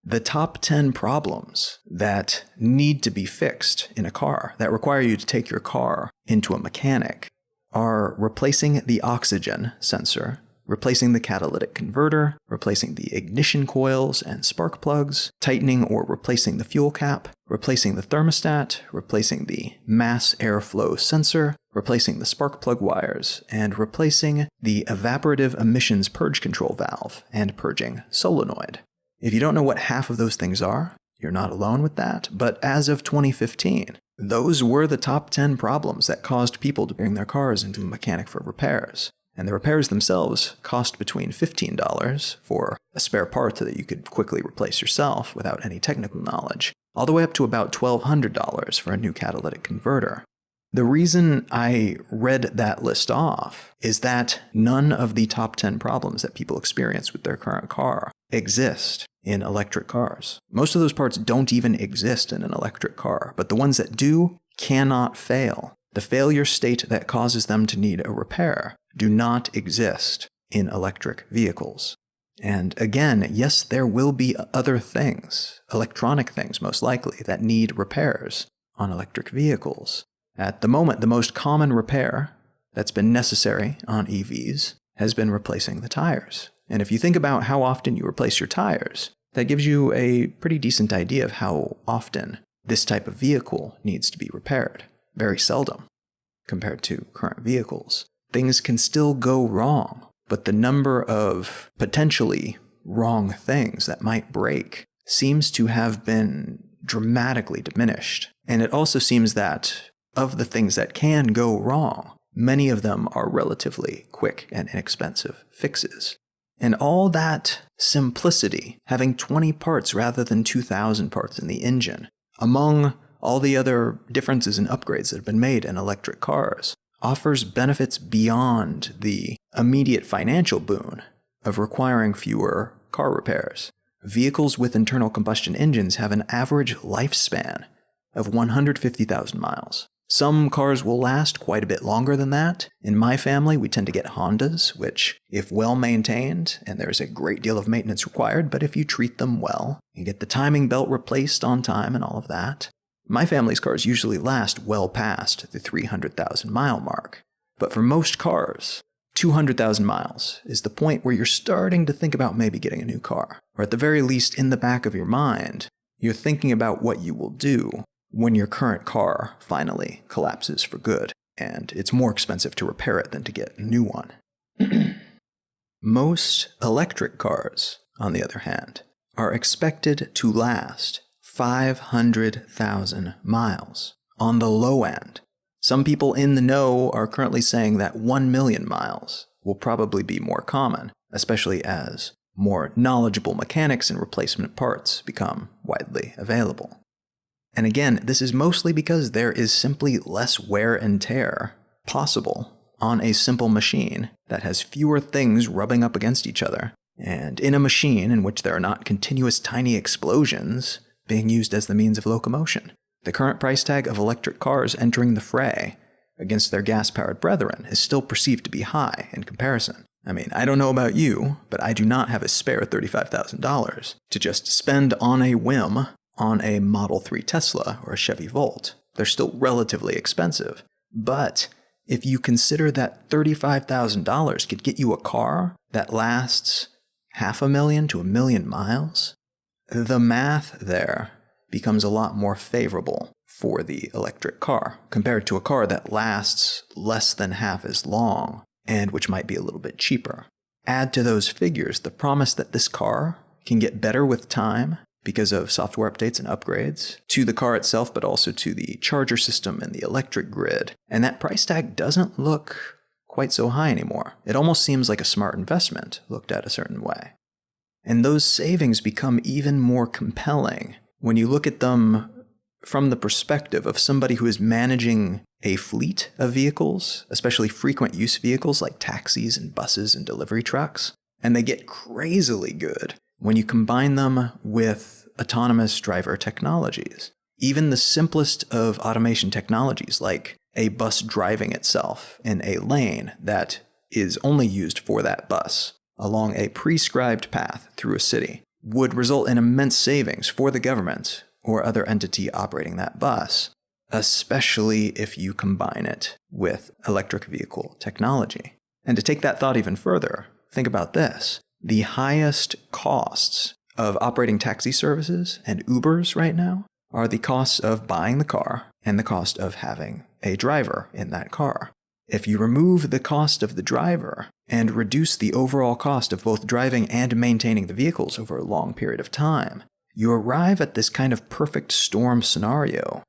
The top 10 problems that need to be fixed in a car, that require you to take your car into a mechanic, are replacing the oxygen sensor, replacing the catalytic converter, replacing the ignition coils and spark plugs, tightening or replacing the fuel cap, replacing the thermostat, replacing the mass airflow sensor, replacing the spark plug wires, and replacing the evaporative emissions purge control valve and purging solenoid. If you don't know what half of those things are, you're not alone with that, but as of 2015, those were the top 10 problems that caused people to bring their cars into a mechanic for repairs. And the repairs themselves cost between $15 for a spare part that you could quickly replace yourself without any technical knowledge, all the way up to about $1,200 for a new catalytic converter. The reason I read that list off is that none of the top 10 problems that people experience with their current car exist in electric cars. Most of those parts don't even exist in an electric car, but the ones that do cannot fail. The failure state that causes them to need a repair do not exist in electric vehicles. And again, yes, there will be other things, electronic things most likely, that need repairs on electric vehicles. At the moment, the most common repair that's been necessary on EVs has been replacing the tires. And if you think about how often you replace your tires, that gives you a pretty decent idea of how often this type of vehicle needs to be repaired. Very seldom compared to current vehicles. Things can still go wrong, but the number of potentially wrong things that might break seems to have been dramatically diminished. And it also seems that of the things that can go wrong, many of them are relatively quick and inexpensive fixes. And all that simplicity, having 20 parts rather than 2,000 parts in the engine, among all the other differences and upgrades that have been made in electric cars, offers benefits beyond the immediate financial boon of requiring fewer car repairs. Vehicles with internal combustion engines have an average lifespan of 150,000 miles. Some cars will last quite a bit longer than that. In my family, we tend to get Hondas, which, if well maintained, and there's a great deal of maintenance required, but if you treat them well, you get the timing belt replaced on time and all of that, my family's cars usually last well past the 300,000 mile mark. But for most cars, 200,000 miles is the point where you're starting to think about maybe getting a new car. Or at the very least, in the back of your mind, you're thinking about what you will do when your current car finally collapses for good, and it's more expensive to repair it than to get a new one. Most electric cars, on the other hand, are expected to last 500,000 miles on the low end. Some people in the know are currently saying that 1 million miles will probably be more common, especially as more knowledgeable mechanics and replacement parts become widely available. And again, this is mostly because there is simply less wear and tear possible on a simple machine that has fewer things rubbing up against each other. And in a machine in which there are not continuous tiny explosions being used as the means of locomotion. The current price tag of electric cars entering the fray against their gas-powered brethren is still perceived to be high in comparison. I mean, I don't know about you, but I do not have a spare $35,000 to just spend on a whim on a Model 3 Tesla or a Chevy Volt. They're still relatively expensive. But if you consider that $35,000 could get you a car that lasts 500,000 to 1 million miles, the math there becomes a lot more favorable for the electric car compared to a car that lasts less than half as long and which might be a little bit cheaper. Add to those figures the promise that this car can get better with time because of software updates and upgrades to the car itself, but also to the charger system and the electric grid. And that price tag doesn't look quite so high anymore. It almost seems like a smart investment looked at a certain way. And those savings become even more compelling when you look at them from the perspective of somebody who is managing a fleet of vehicles, especially frequent use vehicles like taxis and buses and delivery trucks. And they get crazily good when you combine them with autonomous driver technologies. Even the simplest of automation technologies, like a bus driving itself in a lane that is only used for that bus along a prescribed path through a city, would result in immense savings for the government or other entity operating that bus, especially if you combine it with electric vehicle technology. And to take that thought even further, think about this. The highest costs of operating taxi services and Ubers right now are the costs of buying the car and the cost of having a driver in that car. If you remove the cost of the driver and reduce the overall cost of both driving and maintaining the vehicles over a long period of time, you arrive at this kind of perfect storm scenario.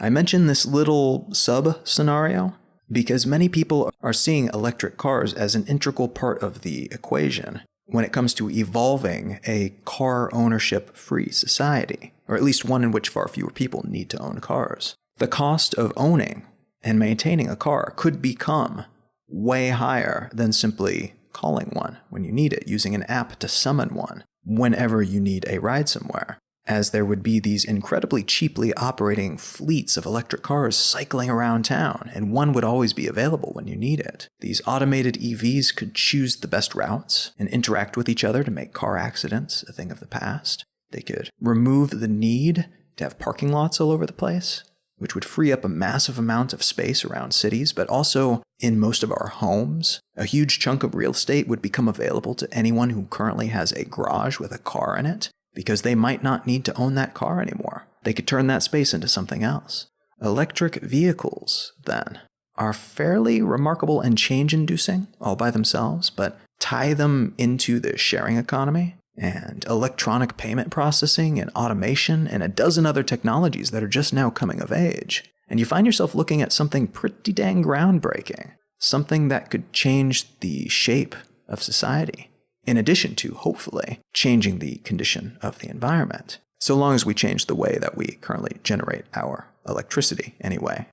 I mention this little sub-scenario because many people are seeing electric cars as an integral part of the equation when it comes to evolving a car ownership-free society, or at least one in which far fewer people need to own cars. The cost of owning and maintaining a car could become way higher than simply calling one when you need it, using an app to summon one whenever you need a ride somewhere, as there would be these incredibly cheaply operating fleets of electric cars cycling around town, and one would always be available when you need it. These automated EVs could choose the best routes and interact with each other to make car accidents a thing of the past. They could remove the need to have parking lots all over the place, which would free up a massive amount of space around cities, but also in most of our homes. A huge chunk of real estate would become available to anyone who currently has a garage with a car in it, because they might not need to own that car anymore. They could turn that space into something else. Electric vehicles, then, are fairly remarkable and change-inducing all by themselves, but tie them into the sharing economy and electronic payment processing and automation and a dozen other technologies that are just now coming of age. And you find yourself looking at something pretty dang groundbreaking, something that could change the shape of society, in addition to, hopefully, changing the condition of the environment, so long as we change the way that we currently generate our electricity anyway.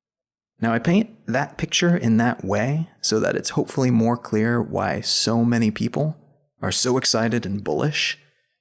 Now, I paint that picture in that way so that it's hopefully more clear why so many people are so excited and bullish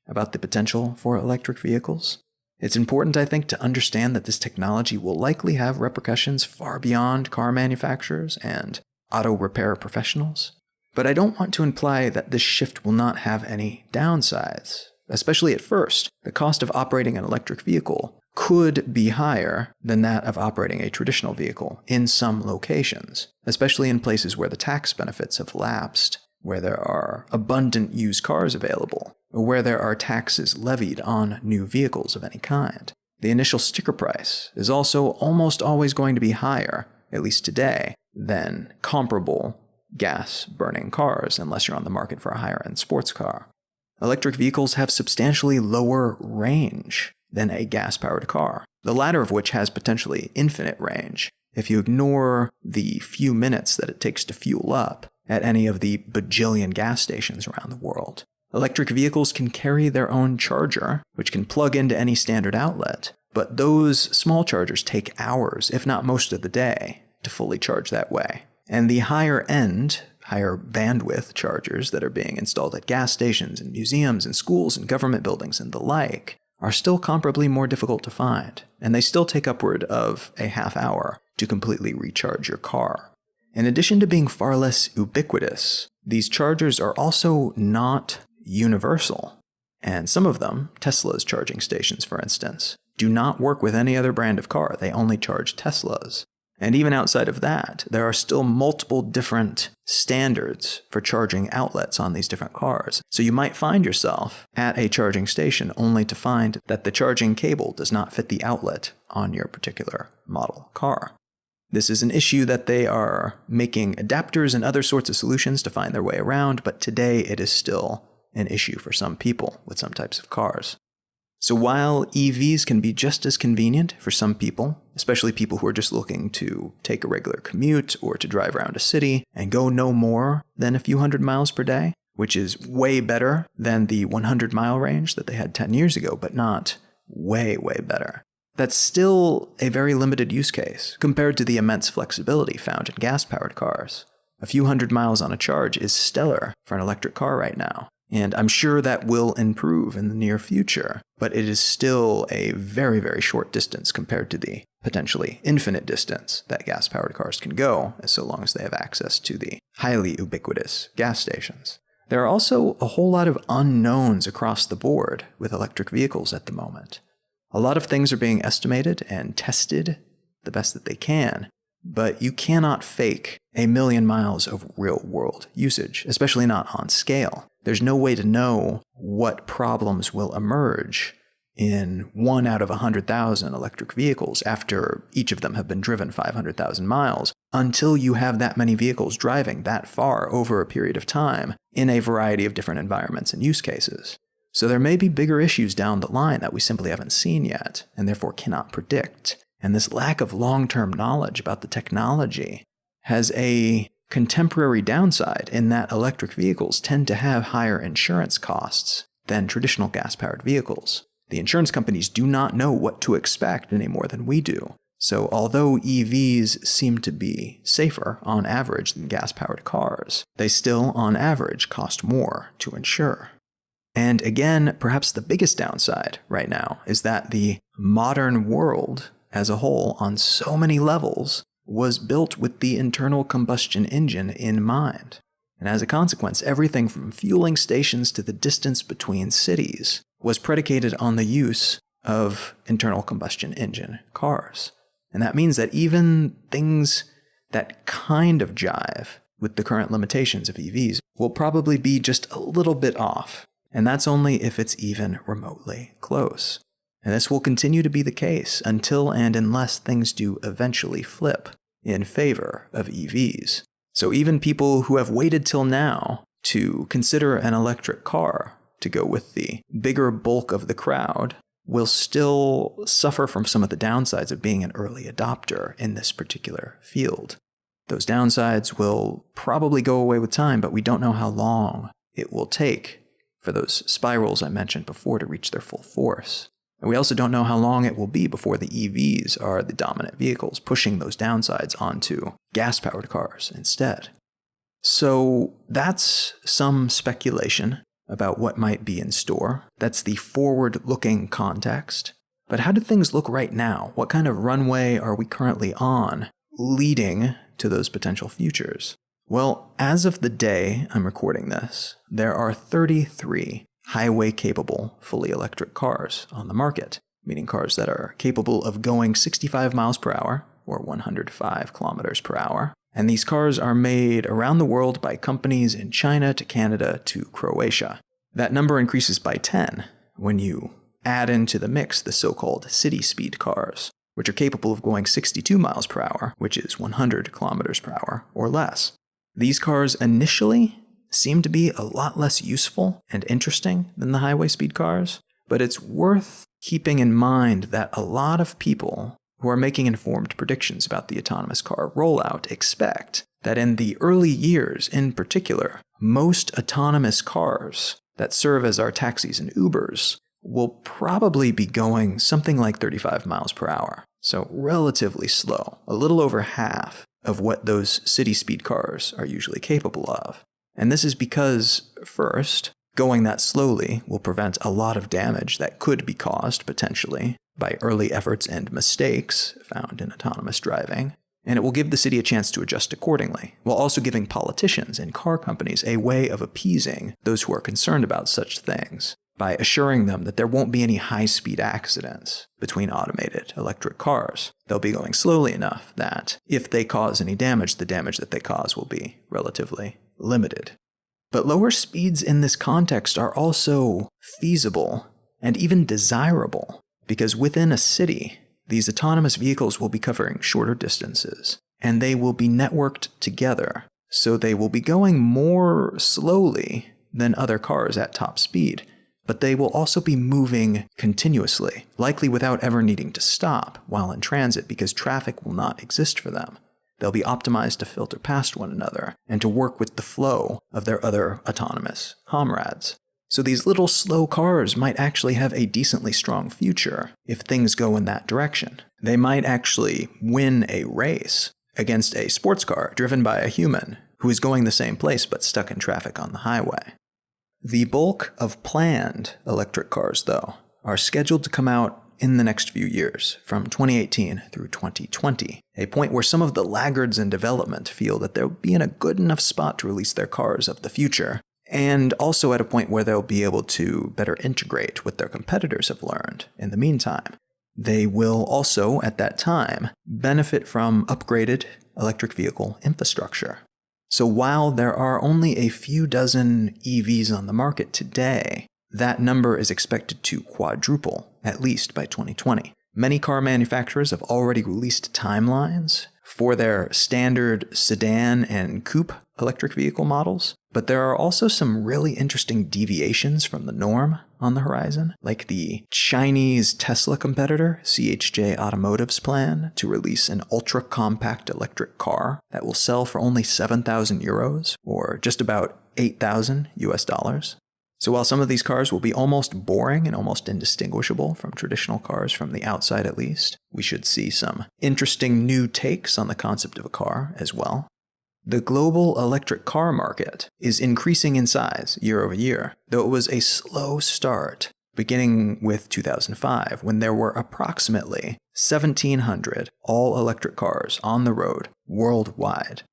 about the potential for electric vehicles. It's important, I think, to understand that this technology will likely have repercussions far beyond car manufacturers and auto repair professionals. But I don't want to imply that this shift will not have any downsides, especially at first. The cost of operating an electric vehicle could be higher than that of operating a traditional vehicle in some locations, especially in places where the tax benefits have lapsed, where there are abundant used cars available, or where there are taxes levied on new vehicles of any kind. The initial sticker price is also almost always going to be higher, at least today, than comparable gas-burning cars, unless you're on the market for a higher-end sports car. Electric vehicles have substantially lower range than a gas-powered car, the latter of which has potentially infinite range, if you ignore the few minutes that it takes to fuel up at any of the bajillion gas stations around the world. Electric vehicles can carry their own charger, which can plug into any standard outlet, but those small chargers take hours, if not most of the day, to fully charge that way. And the higher bandwidth chargers that are being installed at gas stations and museums and schools and government buildings and the like are still comparably more difficult to find, and they still take upward of a half hour to completely recharge your car. In addition to being far less ubiquitous, these chargers are also not universal. And some of them, Tesla's charging stations for instance, do not work with any other brand of car. They only charge Teslas. And even outside of that, there are still multiple different standards for charging outlets on these different cars. So you might find yourself at a charging station only to find that the charging cable does not fit the outlet on your particular model car. This is an issue that they are making adapters and other sorts of solutions to find their way around, but today it is still an issue for some people with some types of cars. So while EVs can be just as convenient for some people, especially people who are just looking to take a regular commute or to drive around a city and go no more than a few hundred miles per day, which is way better than the 100-mile range that they had 10 years ago, but not way, way better. That's still a very limited use case compared to the immense flexibility found in gas-powered cars. A few hundred miles on a charge is stellar for an electric car right now. And I'm sure that will improve in the near future, but it is still a very, very short distance compared to the potentially infinite distance that gas-powered cars can go, so long as they have access to the highly ubiquitous gas stations. There are also a whole lot of unknowns across the board with electric vehicles at the moment. A lot of things are being estimated and tested the best that they can, but you cannot fake 1,000,000 miles of real-world usage, especially not on scale. There's no way to know what problems will emerge in 1 out of 100,000 electric vehicles after each of them have been driven 500,000 miles until you have that many vehicles driving that far over a period of time in a variety of different environments and use cases. So there may be bigger issues down the line that we simply haven't seen yet and therefore cannot predict. And this lack of long-term knowledge about the technology has a contemporary downside in that electric vehicles tend to have higher insurance costs than traditional gas-powered vehicles. The insurance companies do not know what to expect any more than we do. So although EVs seem to be safer on average than gas-powered cars, they still on average cost more to insure. And again, perhaps the biggest downside right now is that the modern world as a whole on so many levels was built with the internal combustion engine in mind. And as a consequence, everything from fueling stations to the distance between cities was predicated on the use of internal combustion engine cars. And that means that even things that kind of jive with the current limitations of EVs will probably be just a little bit off. And that's only if it's even remotely close. And this will continue to be the case until and unless things do eventually flip in favor of EVs. So even people who have waited till now to consider an electric car to go with the bigger bulk of the crowd will still suffer from some of the downsides of being an early adopter in this particular field. Those downsides will probably go away with time, but we don't know how long it will take for those spirals I mentioned before to reach their full force. And we also don't know how long it will be before the EVs are the dominant vehicles, pushing those downsides onto gas-powered cars instead. So that's some speculation about what might be in store. That's the forward-looking context. But how do things look right now? What kind of runway are we currently on, leading to those potential futures? Well, as of the day I'm recording this, there are 33 highway-capable fully electric cars on the market, meaning cars that are capable of going 65 miles per hour, or 105 kilometers per hour. And these cars are made around the world by companies in China to Canada to Croatia. That number increases by 10 when you add into the mix the so-called city speed cars, which are capable of going 62 miles per hour, which is 100 kilometers per hour or less. These cars initially seem to be a lot less useful and interesting than the highway speed cars, but it's worth keeping in mind that a lot of people who are making informed predictions about the autonomous car rollout expect that in the early years in particular, most autonomous cars that serve as our taxis and Ubers will probably be going something like 35 miles per hour. So relatively slow, a little over half of what those city speed cars are usually capable of. And this is because, first, going that slowly will prevent a lot of damage that could be caused, potentially, by early efforts and mistakes found in autonomous driving, and it will give the city a chance to adjust accordingly, while also giving politicians and car companies a way of appeasing those who are concerned about such things, by assuring them that there won't be any high-speed accidents between automated electric cars. They'll be going slowly enough that, if they cause any damage, the damage that they cause will be relatively limited. But lower speeds in this context are also feasible and even desirable, because within a city, these autonomous vehicles will be covering shorter distances, and they will be networked together, so they will be going more slowly than other cars at top speed, but they will also be moving continuously, likely without ever needing to stop while in transit because traffic will not exist for them. They'll be optimized to filter past one another and to work with the flow of their other autonomous comrades. So these little slow cars might actually have a decently strong future if things go in that direction. They might actually win a race against a sports car driven by a human who is going the same place but stuck in traffic on the highway. The bulk of planned electric cars, though, are scheduled to come out in the next few years, from 2018 through 2020, a point where some of the laggards in development feel that they'll be in a good enough spot to release their cars of the future, and also at a point where they'll be able to better integrate what their competitors have learned in the meantime. They will also, at that time, benefit from upgraded electric vehicle infrastructure. So while there are only a few dozen EVs on the market today, that number is expected to quadruple, at least by 2020. Many car manufacturers have already released timelines for their standard sedan and coupe electric vehicle models, but there are also some really interesting deviations from the norm on the horizon, like the Chinese Tesla competitor, CHJ Automotive's plan to release an ultra-compact electric car that will sell for only 7,000 euros, or just about $8,000 US. So while some of these cars will be almost boring and almost indistinguishable from traditional cars from the outside at least, we should see some interesting new takes on the concept of a car as well. The global electric car market is increasing in size year over year, though it was a slow start, beginning with 2005, when there were approximately 1,700 all-electric cars on the road worldwide.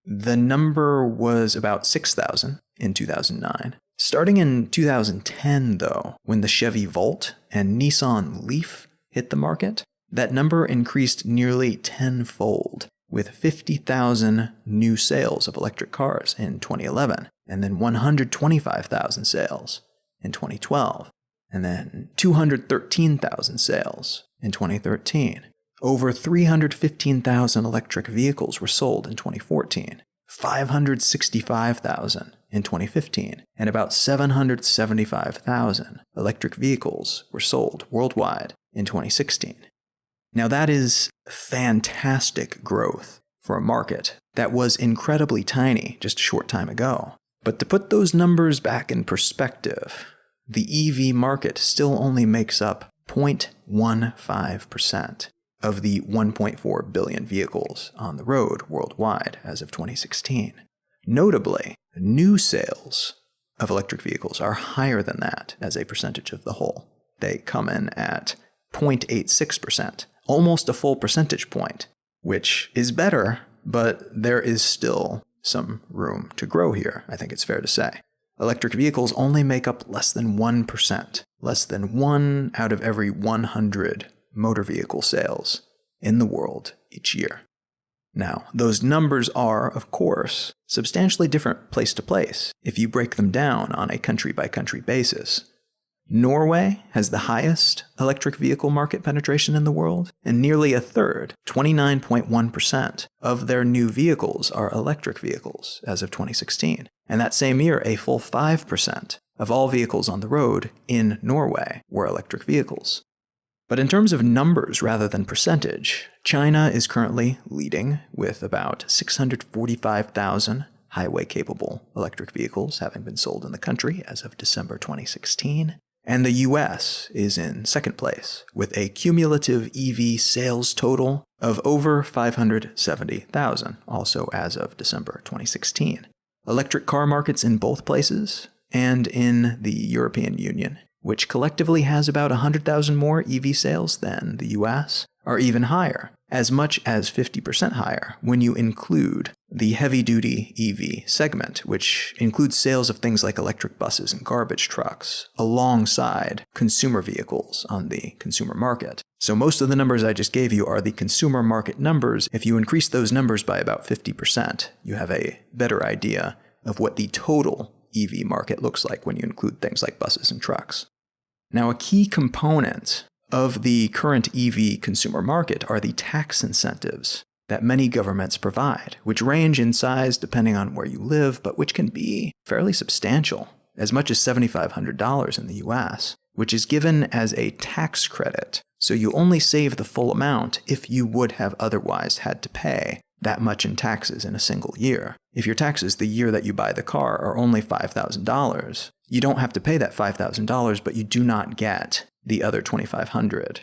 The number was about 6,000 in 2009. Starting in 2010, though, when the Chevy Volt and Nissan Leaf hit the market, that number increased nearly tenfold, with 50,000 new sales of electric cars in 2011, and then 125,000 sales in 2012, and then 213,000 sales in 2013. Over 315,000 electric vehicles were sold in 2014, 565,000 in 2015, and about 775,000 electric vehicles were sold worldwide in 2016. Now that is fantastic growth for a market that was incredibly tiny just a short time ago. But to put those numbers back in perspective, the EV market still only makes up 0.15% of the 1.4 billion vehicles on the road worldwide as of 2016. Notably, new sales of electric vehicles are higher than that as a percentage of the whole. They come in at 0.86%, almost a full percentage point, which is better, but there is still some room to grow here, I think it's fair to say. Electric vehicles only make up less than 1%, less than 1 out of every 100 motor vehicle sales in the world each year. Now, those numbers are, of course, substantially different place to place if you break them down on a country-by-country basis. Norway has the highest electric vehicle market penetration in the world, and nearly a third, 29.1%, of their new vehicles are electric vehicles as of 2016. And that same year, a full 5% of all vehicles on the road in Norway were electric vehicles. But in terms of numbers rather than percentage, China is currently leading with about 645,000 highway-capable electric vehicles having been sold in the country as of December 2016. And the US is in second place with a cumulative EV sales total of over 570,000, also as of December 2016. Electric car markets in both places and in the European Union, which collectively has about 100,000 more EV sales than the US, are even higher, as much as 50% higher when you include the heavy-duty EV segment, which includes sales of things like electric buses and garbage trucks, alongside consumer vehicles on the consumer market. So most of the numbers I just gave you are the consumer market numbers. If you increase those numbers by about 50%, you have a better idea of what the total EV market looks like when you include things like buses and trucks. Now, a key component of the current EV consumer market are the tax incentives that many governments provide, which range in size depending on where you live, but which can be fairly substantial, as much as $7,500 in the US, which is given as a tax credit. So you only save the full amount if you would have otherwise had to pay that much in taxes in a single year. If your taxes the year that you buy the car are only $5,000, you don't have to pay that $5,000, but you do not get the other $2,500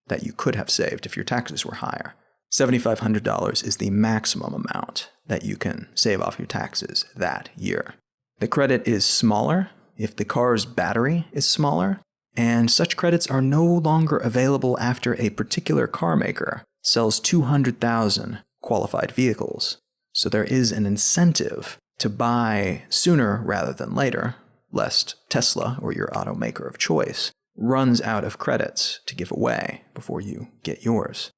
that you could have saved if your taxes were higher. $7,500 is the maximum amount that you can save off your taxes that year. The credit is smaller if the car's battery is smaller, and such credits are no longer available after a particular car maker sells 200,000 qualified vehicles. So there is an incentive to buy sooner rather than later, lest Tesla or your automaker of choice runs out of credits to give away before you get yours.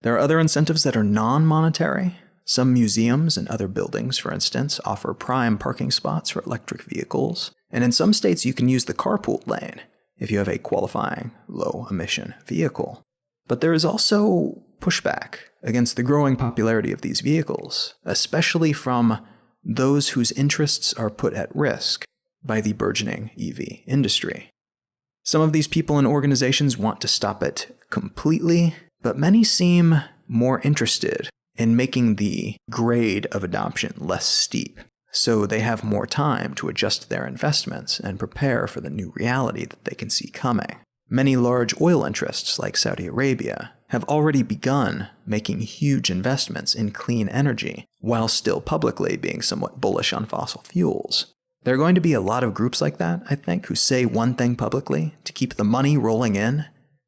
There are other incentives that are non-monetary. Some museums and other buildings, for instance, offer prime parking spots for electric vehicles. And in some states, you can use the carpool lane if you have a qualifying low-emission vehicle. But there is also pushback against the growing popularity of these vehicles, especially from those whose interests are put at risk by the burgeoning EV industry. Some of these people and organizations want to stop it completely, but many seem more interested in making the grade of adoption less steep. so they have more time to adjust their investments and prepare for the new reality that they can see coming. Many large oil interests, like Saudi Arabia, have already begun making huge investments in clean energy, while still publicly being somewhat bullish on fossil fuels. There are going to be a lot of groups like that, I think, who say one thing publicly to keep the money rolling in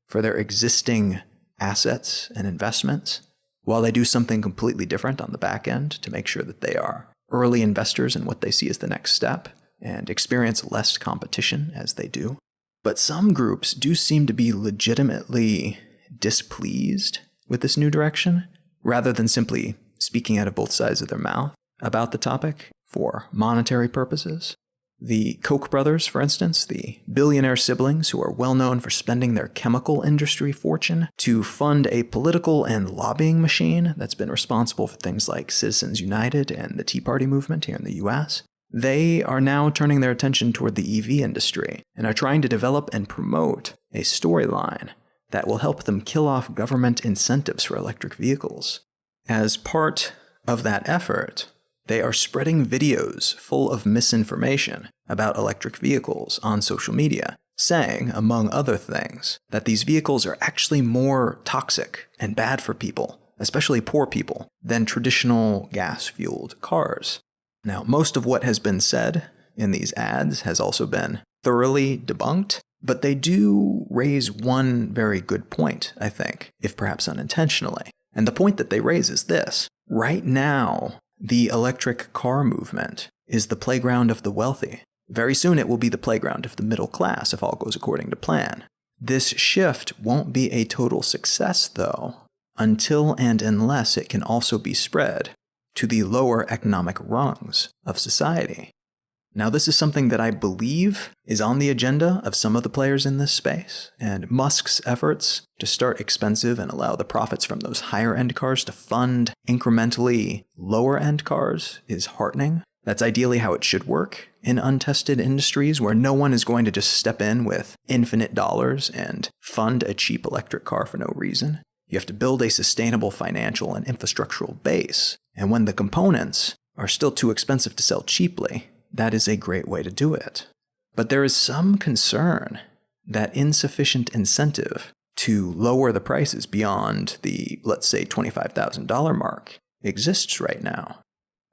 for their existing assets and investments, while they do something completely different on the back end to make sure that they are early investors in what they see as the next step and experience less competition as they do. But some groups do seem to be legitimately displeased with this new direction, rather than simply speaking out of both sides of their mouth about the topic for monetary purposes. The Koch brothers, for instance, the billionaire siblings who are well known for spending their chemical industry fortune to fund a political and lobbying machine that's been responsible for things like Citizens United and the Tea Party movement here in the US, they are now turning their attention toward the EV industry and are trying to develop and promote a storyline that will help them kill off government incentives for electric vehicles. As part of that effort, they are spreading videos full of misinformation about electric vehicles on social media, saying, among other things, that these vehicles are actually more toxic and bad for people, especially poor people, than traditional gas-fueled cars. Now, most of what has been said in these ads has also been thoroughly debunked, but they do raise one very good point, I think, if perhaps unintentionally. And the point that they raise is this. Right now, the electric car movement is the playground of the wealthy. Very soon it will be the playground of the middle class if all goes according to plan. This shift won't be a total success, though, until and unless it can also be spread to the lower economic rungs of society. Now, this is something that I believe is on the agenda of some of the players in this space, and Musk's efforts to start expensive and allow the profits from those higher-end cars to fund incrementally lower-end cars is heartening. That's ideally how it should work in untested industries where no one is going to just step in with infinite dollars and fund a cheap electric car for no reason. You have to build a sustainable financial and infrastructural base, and when the components are still too expensive to sell cheaply, that is a great way to do it. But there is some concern that insufficient incentive to lower the prices beyond the, let's say, $25,000 mark exists right now.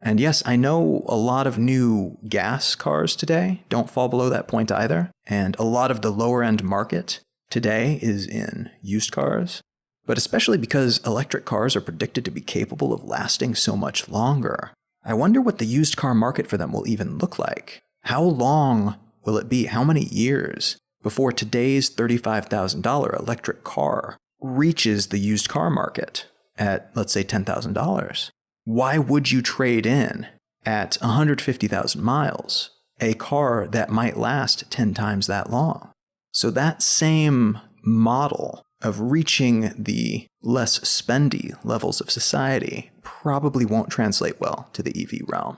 And yes, I know a lot of new gas cars today don't fall below that point either, and a lot of the lower-end market today is in used cars. But especially because electric cars are predicted to be capable of lasting so much longer, I wonder what the used car market for them will even look like. How long will it be? How many years before today's $35,000 electric car reaches the used car market at, let's say, $10,000? Why would you trade in at 150,000 miles a car that might last 10 times that long? So that same model of reaching the less spendy levels of society probably won't translate well to the EV realm.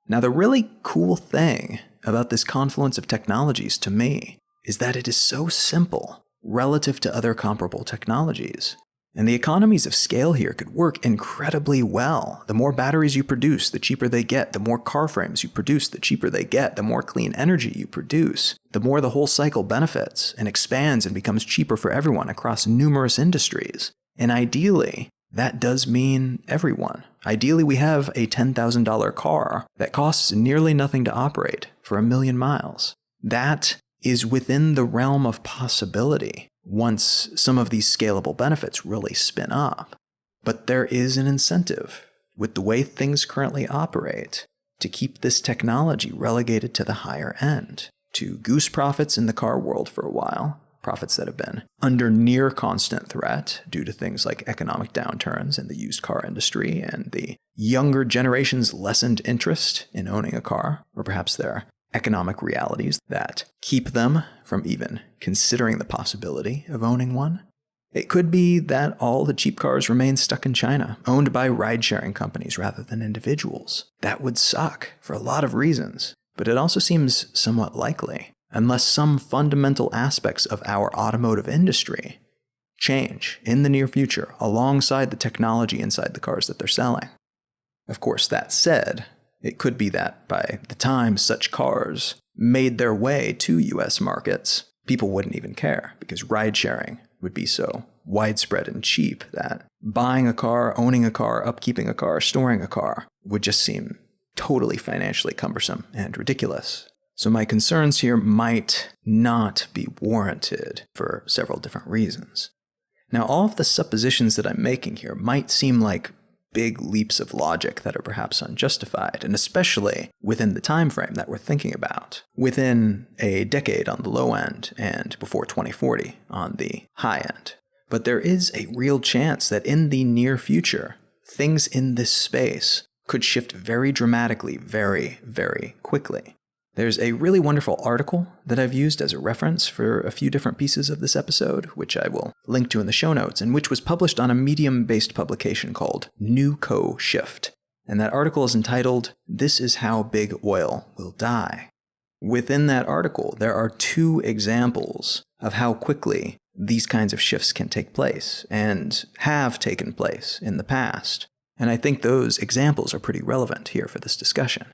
Now, the really cool thing about this confluence of technologies to me is that it is so simple relative to other comparable technologies. And the economies of scale here could work incredibly well. The more batteries you produce, the cheaper they get. The more car frames you produce, the cheaper they get. The more clean energy you produce, the more the whole cycle benefits and expands and becomes cheaper for everyone across numerous industries. And ideally, that does mean everyone. Ideally, we have a $10,000 car that costs nearly nothing to operate for 1,000,000 miles. That is within the realm of possibility once some of these scalable benefits really spin up. But there is an incentive, with the way things currently operate, to keep this technology relegated to the higher end, to goose profits in the car world for a while, profits that have been under near constant threat due to things like economic downturns in the used car industry and the younger generation's lessened interest in owning a car, or perhaps their economic realities that keep them from even considering the possibility of owning one. It could be that all the cheap cars remain stuck in China, owned by ride-sharing companies rather than individuals. That would suck for a lot of reasons, but it also seems somewhat likely, unless some fundamental aspects of our automotive industry change in the near future alongside the technology inside the cars that they're selling. Of course, that said, It could be that by the time such cars made their way to US markets, people wouldn't even care because ride-sharing would be so widespread and cheap that buying a car, owning a car, upkeeping a car, storing a car would just seem totally financially cumbersome and ridiculous. So my concerns here might not be warranted for several different reasons. Now, all of the suppositions that I'm making here might seem like big leaps of logic that are perhaps unjustified, and especially within the time frame that we're thinking about, within a decade on the low end and before 2040 on the high end. But there is a real chance that in the near future, things in this space could shift very dramatically, very, very quickly. There's a really wonderful article that I've used as a reference for a few different pieces of this episode, which I will link to in the show notes, and which was published on a Medium-based publication called Newco Shift. And that article is entitled, "This is How Big Oil Will Die." Within that article, there are 2 examples of how quickly these kinds of shifts can take place, and have taken place in the past. And I think those examples are pretty relevant here for this discussion.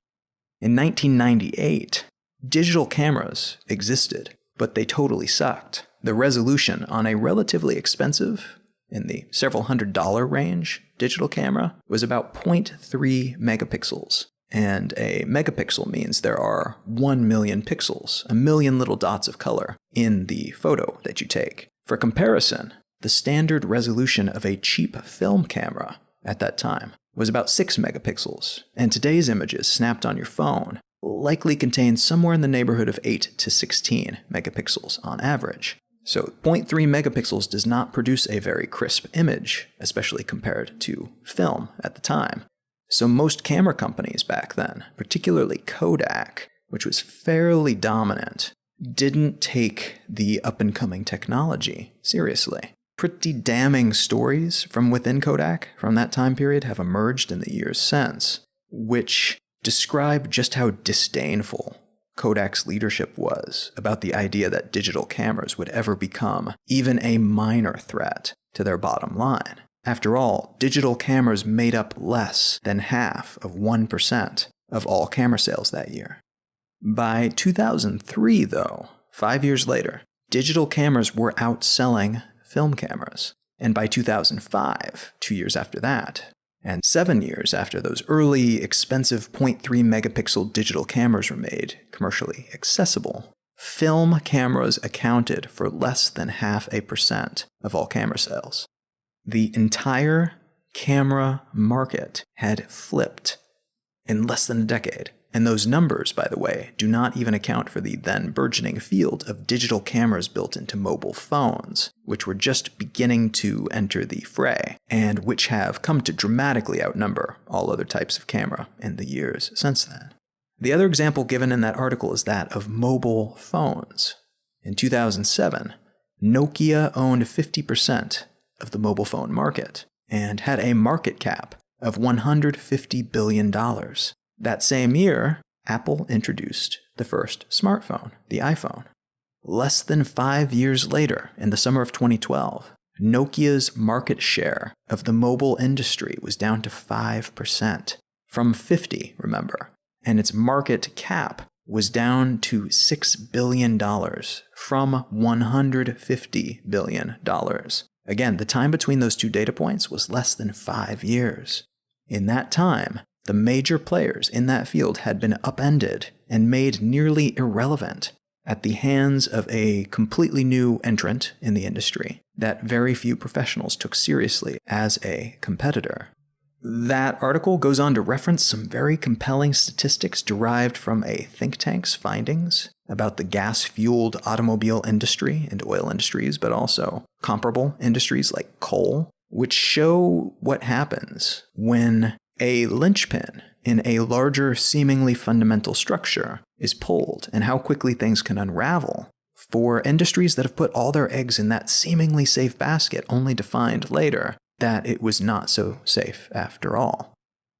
In 1998, digital cameras existed, but they totally sucked. The resolution on a relatively expensive, in the several $100 range, digital camera was about 0.3 megapixels. And a megapixel means there are 1 million pixels, a million little dots of color, in the photo that you take. For comparison, the standard resolution of a cheap film camera at that time was about 6 megapixels, and today's images snapped on your phone likely contain somewhere in the neighborhood of 8 to 16 megapixels on average. So 0.3 megapixels does not produce a very crisp image, especially compared to film at the time. So most camera companies back then, particularly Kodak, which was fairly dominant, didn't take the up-and-coming technology seriously. Pretty damning stories from within Kodak from that time period have emerged in the years since, which describe just how disdainful Kodak's leadership was about the idea that digital cameras would ever become even a minor threat to their bottom line. After all, digital cameras made up less than half of 1% of all camera sales that year. By 2003, though, 5 years later, digital cameras were outselling film cameras. And by 2005, 2 years after that, and 7 years after those early, expensive 0.3 megapixel digital cameras were made commercially accessible, film cameras accounted for less than 0.5% of all camera sales. The entire camera market had flipped in less than a decade. And those numbers, by the way, do not even account for the then burgeoning field of digital cameras built into mobile phones, which were just beginning to enter the fray, and which have come to dramatically outnumber all other types of camera in the years since then. The other example given in that article is that of mobile phones. In 2007, Nokia owned 50% of the mobile phone market, and had a market cap of $150 billion. That same year, Apple introduced the first smartphone, the iPhone. Less than 5 years later, in the summer of 2012, Nokia's market share of the mobile industry was down to 5%, from 50, remember, and its market cap was down to $6 billion, from $150 billion. Again, the time between those 2 data points was less than 5 years. In that time, the major players in that field had been upended and made nearly irrelevant at the hands of a completely new entrant in the industry that very few professionals took seriously as a competitor. That article goes on to reference some very compelling statistics derived from a think tank's findings about the gas-fueled automobile industry and oil industries, but also comparable industries like coal, which show what happens when a linchpin in a larger, seemingly fundamental structure is pulled, and how quickly things can unravel for industries that have put all their eggs in that seemingly safe basket, only to find later that it was not so safe after all.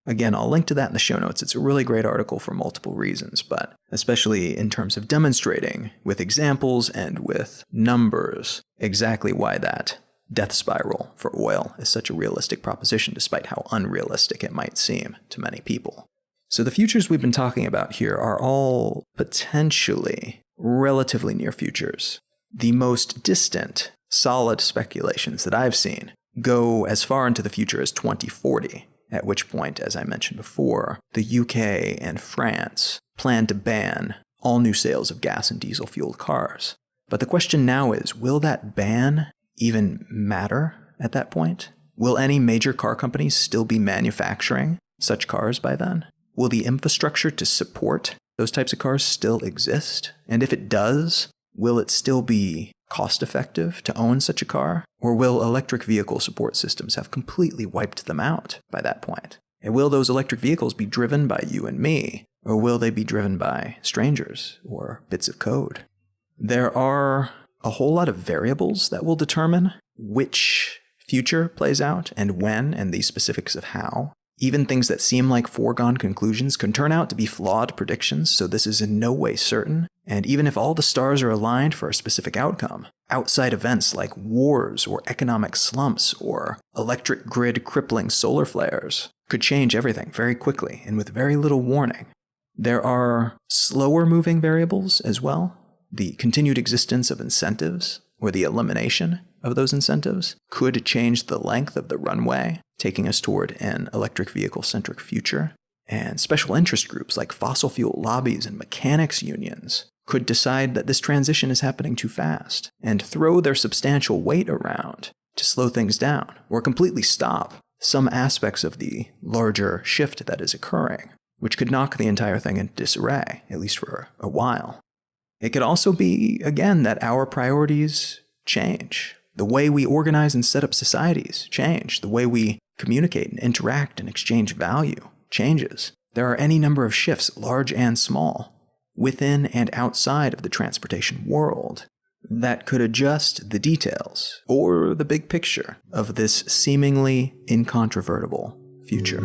Again, I'll link to that in the show notes. It's a really great article for multiple reasons, but especially in terms of demonstrating with examples and with numbers exactly why that death spiral for oil is such a realistic proposition, despite how unrealistic it might seem to many people. So the futures we've been talking about here are all potentially relatively near futures. The most distant, solid speculations that I've seen go as far into the future as 2040, at which point, as I mentioned before, the UK and France plan to ban all new sales of gas and diesel-fueled cars. But the question now is, will that ban even matter at that point? Will any major car companies still be manufacturing such cars by then? Will the infrastructure to support those types of cars still exist? And if it does, will it still be cost-effective to own such a car? Or will electric vehicle support systems have completely wiped them out by that point? And will those electric vehicles be driven by you and me? Or will they be driven by strangers or bits of code? There are a whole lot of variables that will determine which future plays out and when and the specifics of how. Even things that seem like foregone conclusions can turn out to be flawed predictions, so this is in no way certain. And even if all the stars are aligned for a specific outcome, outside events like wars or economic slumps or electric grid crippling solar flares could change everything very quickly and with very little warning. There are slower moving variables as well. The continued existence of incentives or the elimination of those incentives could change the length of the runway, taking us toward an electric vehicle-centric future. And special interest groups like fossil fuel lobbies and mechanics unions could decide that this transition is happening too fast and throw their substantial weight around to slow things down or completely stop some aspects of the larger shift that is occurring, which could knock the entire thing into disarray, at least for a while. It could also be, again, that our priorities change. The way we organize and set up societies change. The way we communicate and interact and exchange value changes. There are any number of shifts, large and small, within and outside of the transportation world that could adjust the details or the big picture of this seemingly incontrovertible future.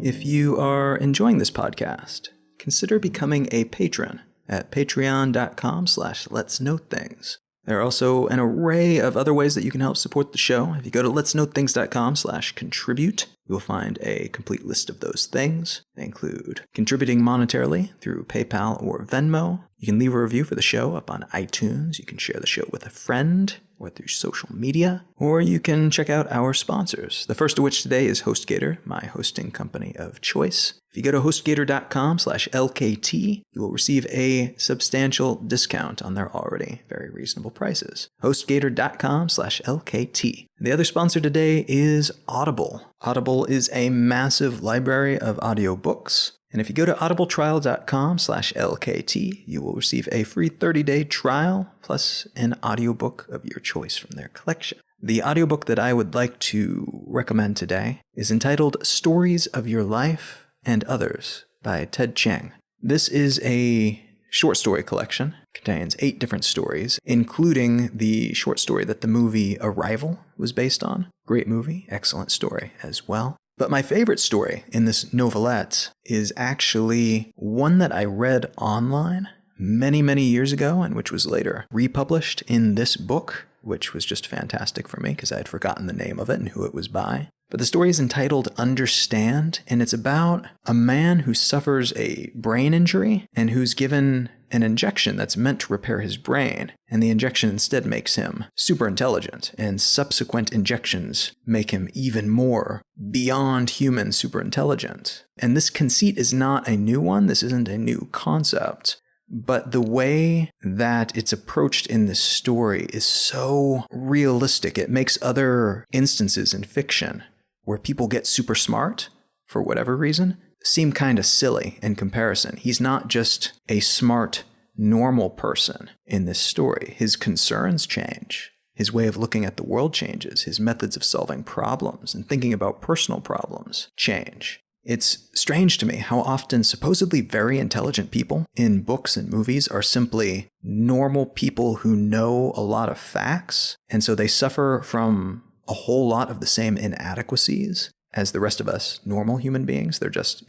If you are enjoying this podcast, consider becoming a patron at patreon.com/letsknowthings. There are also an array of other ways that you can help support the show. If you go to letsknowthings.com/contribute, you'll find a complete list of those things. They include contributing monetarily through PayPal or Venmo. You can leave a review for the show up on iTunes. You can share the show with a friend or through social media, or you can check out our sponsors. The first of which today is HostGator, my hosting company of choice. If you go to hostgator.com/LKT, you will receive a substantial discount on their already very reasonable prices. hostgator.com/LKT. The other sponsor today is Audible. Audible is a massive library of audiobooks. And if you go to audibletrial.com/LKT, you will receive a free 30-day trial plus an audiobook of your choice from their collection. The audiobook that I would like to recommend today is entitled Stories of Your Life and Others by Ted Chiang. This is a short story collection. It contains 8 different stories, including the short story that the movie Arrival was based on. Great movie, excellent story as well. But my favorite story in this novelette is actually one that I read online many, many years ago and which was later republished in this book, which was just fantastic for me because I had forgotten the name of it and who it was by. But the story is entitled Understand, and it's about a man who suffers a brain injury and who's given an injection that's meant to repair his brain, and the injection instead makes him super intelligent, and subsequent injections make him even more beyond human super intelligent. And this conceit is not a new one, this isn't a new concept, but the way that it's approached in this story is so realistic. It makes other instances in fiction where people get super smart, for whatever reason, seem kind of silly in comparison. He's not just a smart, normal person in this story. His concerns change. His way of looking at the world changes. His methods of solving problems and thinking about personal problems change. It's strange to me how often supposedly very intelligent people in books and movies are simply normal people who know a lot of facts, and so they suffer from a whole lot of the same inadequacies as the rest of us normal human beings. They're just,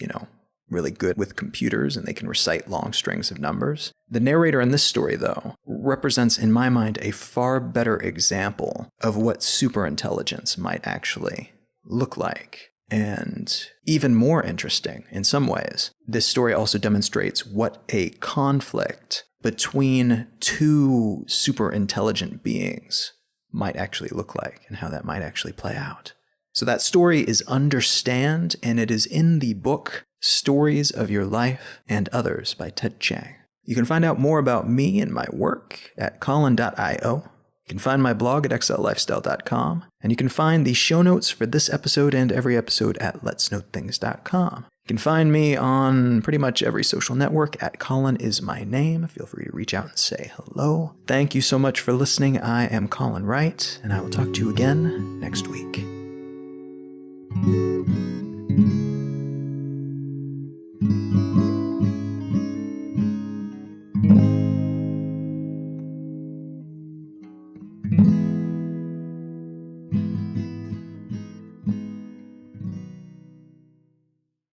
really good with computers and they can recite long strings of numbers. The narrator in this story, though, represents, in my mind, a far better example of what superintelligence might actually look like. And even more interesting in some ways, this story also demonstrates what a conflict between two superintelligent beings might actually look like and how that might actually play out. So that story is Understand, and it is in the book Stories of Your Life and Others by Ted Chiang. You can find out more about me and my work at colin.io. You can find my blog at xllifestyle.com, and you can find the show notes for this episode and every episode at letsknowthings.com. You can find me on pretty much every social network at Colin is my name. Feel free to reach out and say hello. Thank you so much for listening. I am Colin Wright, and I will talk to you again next week.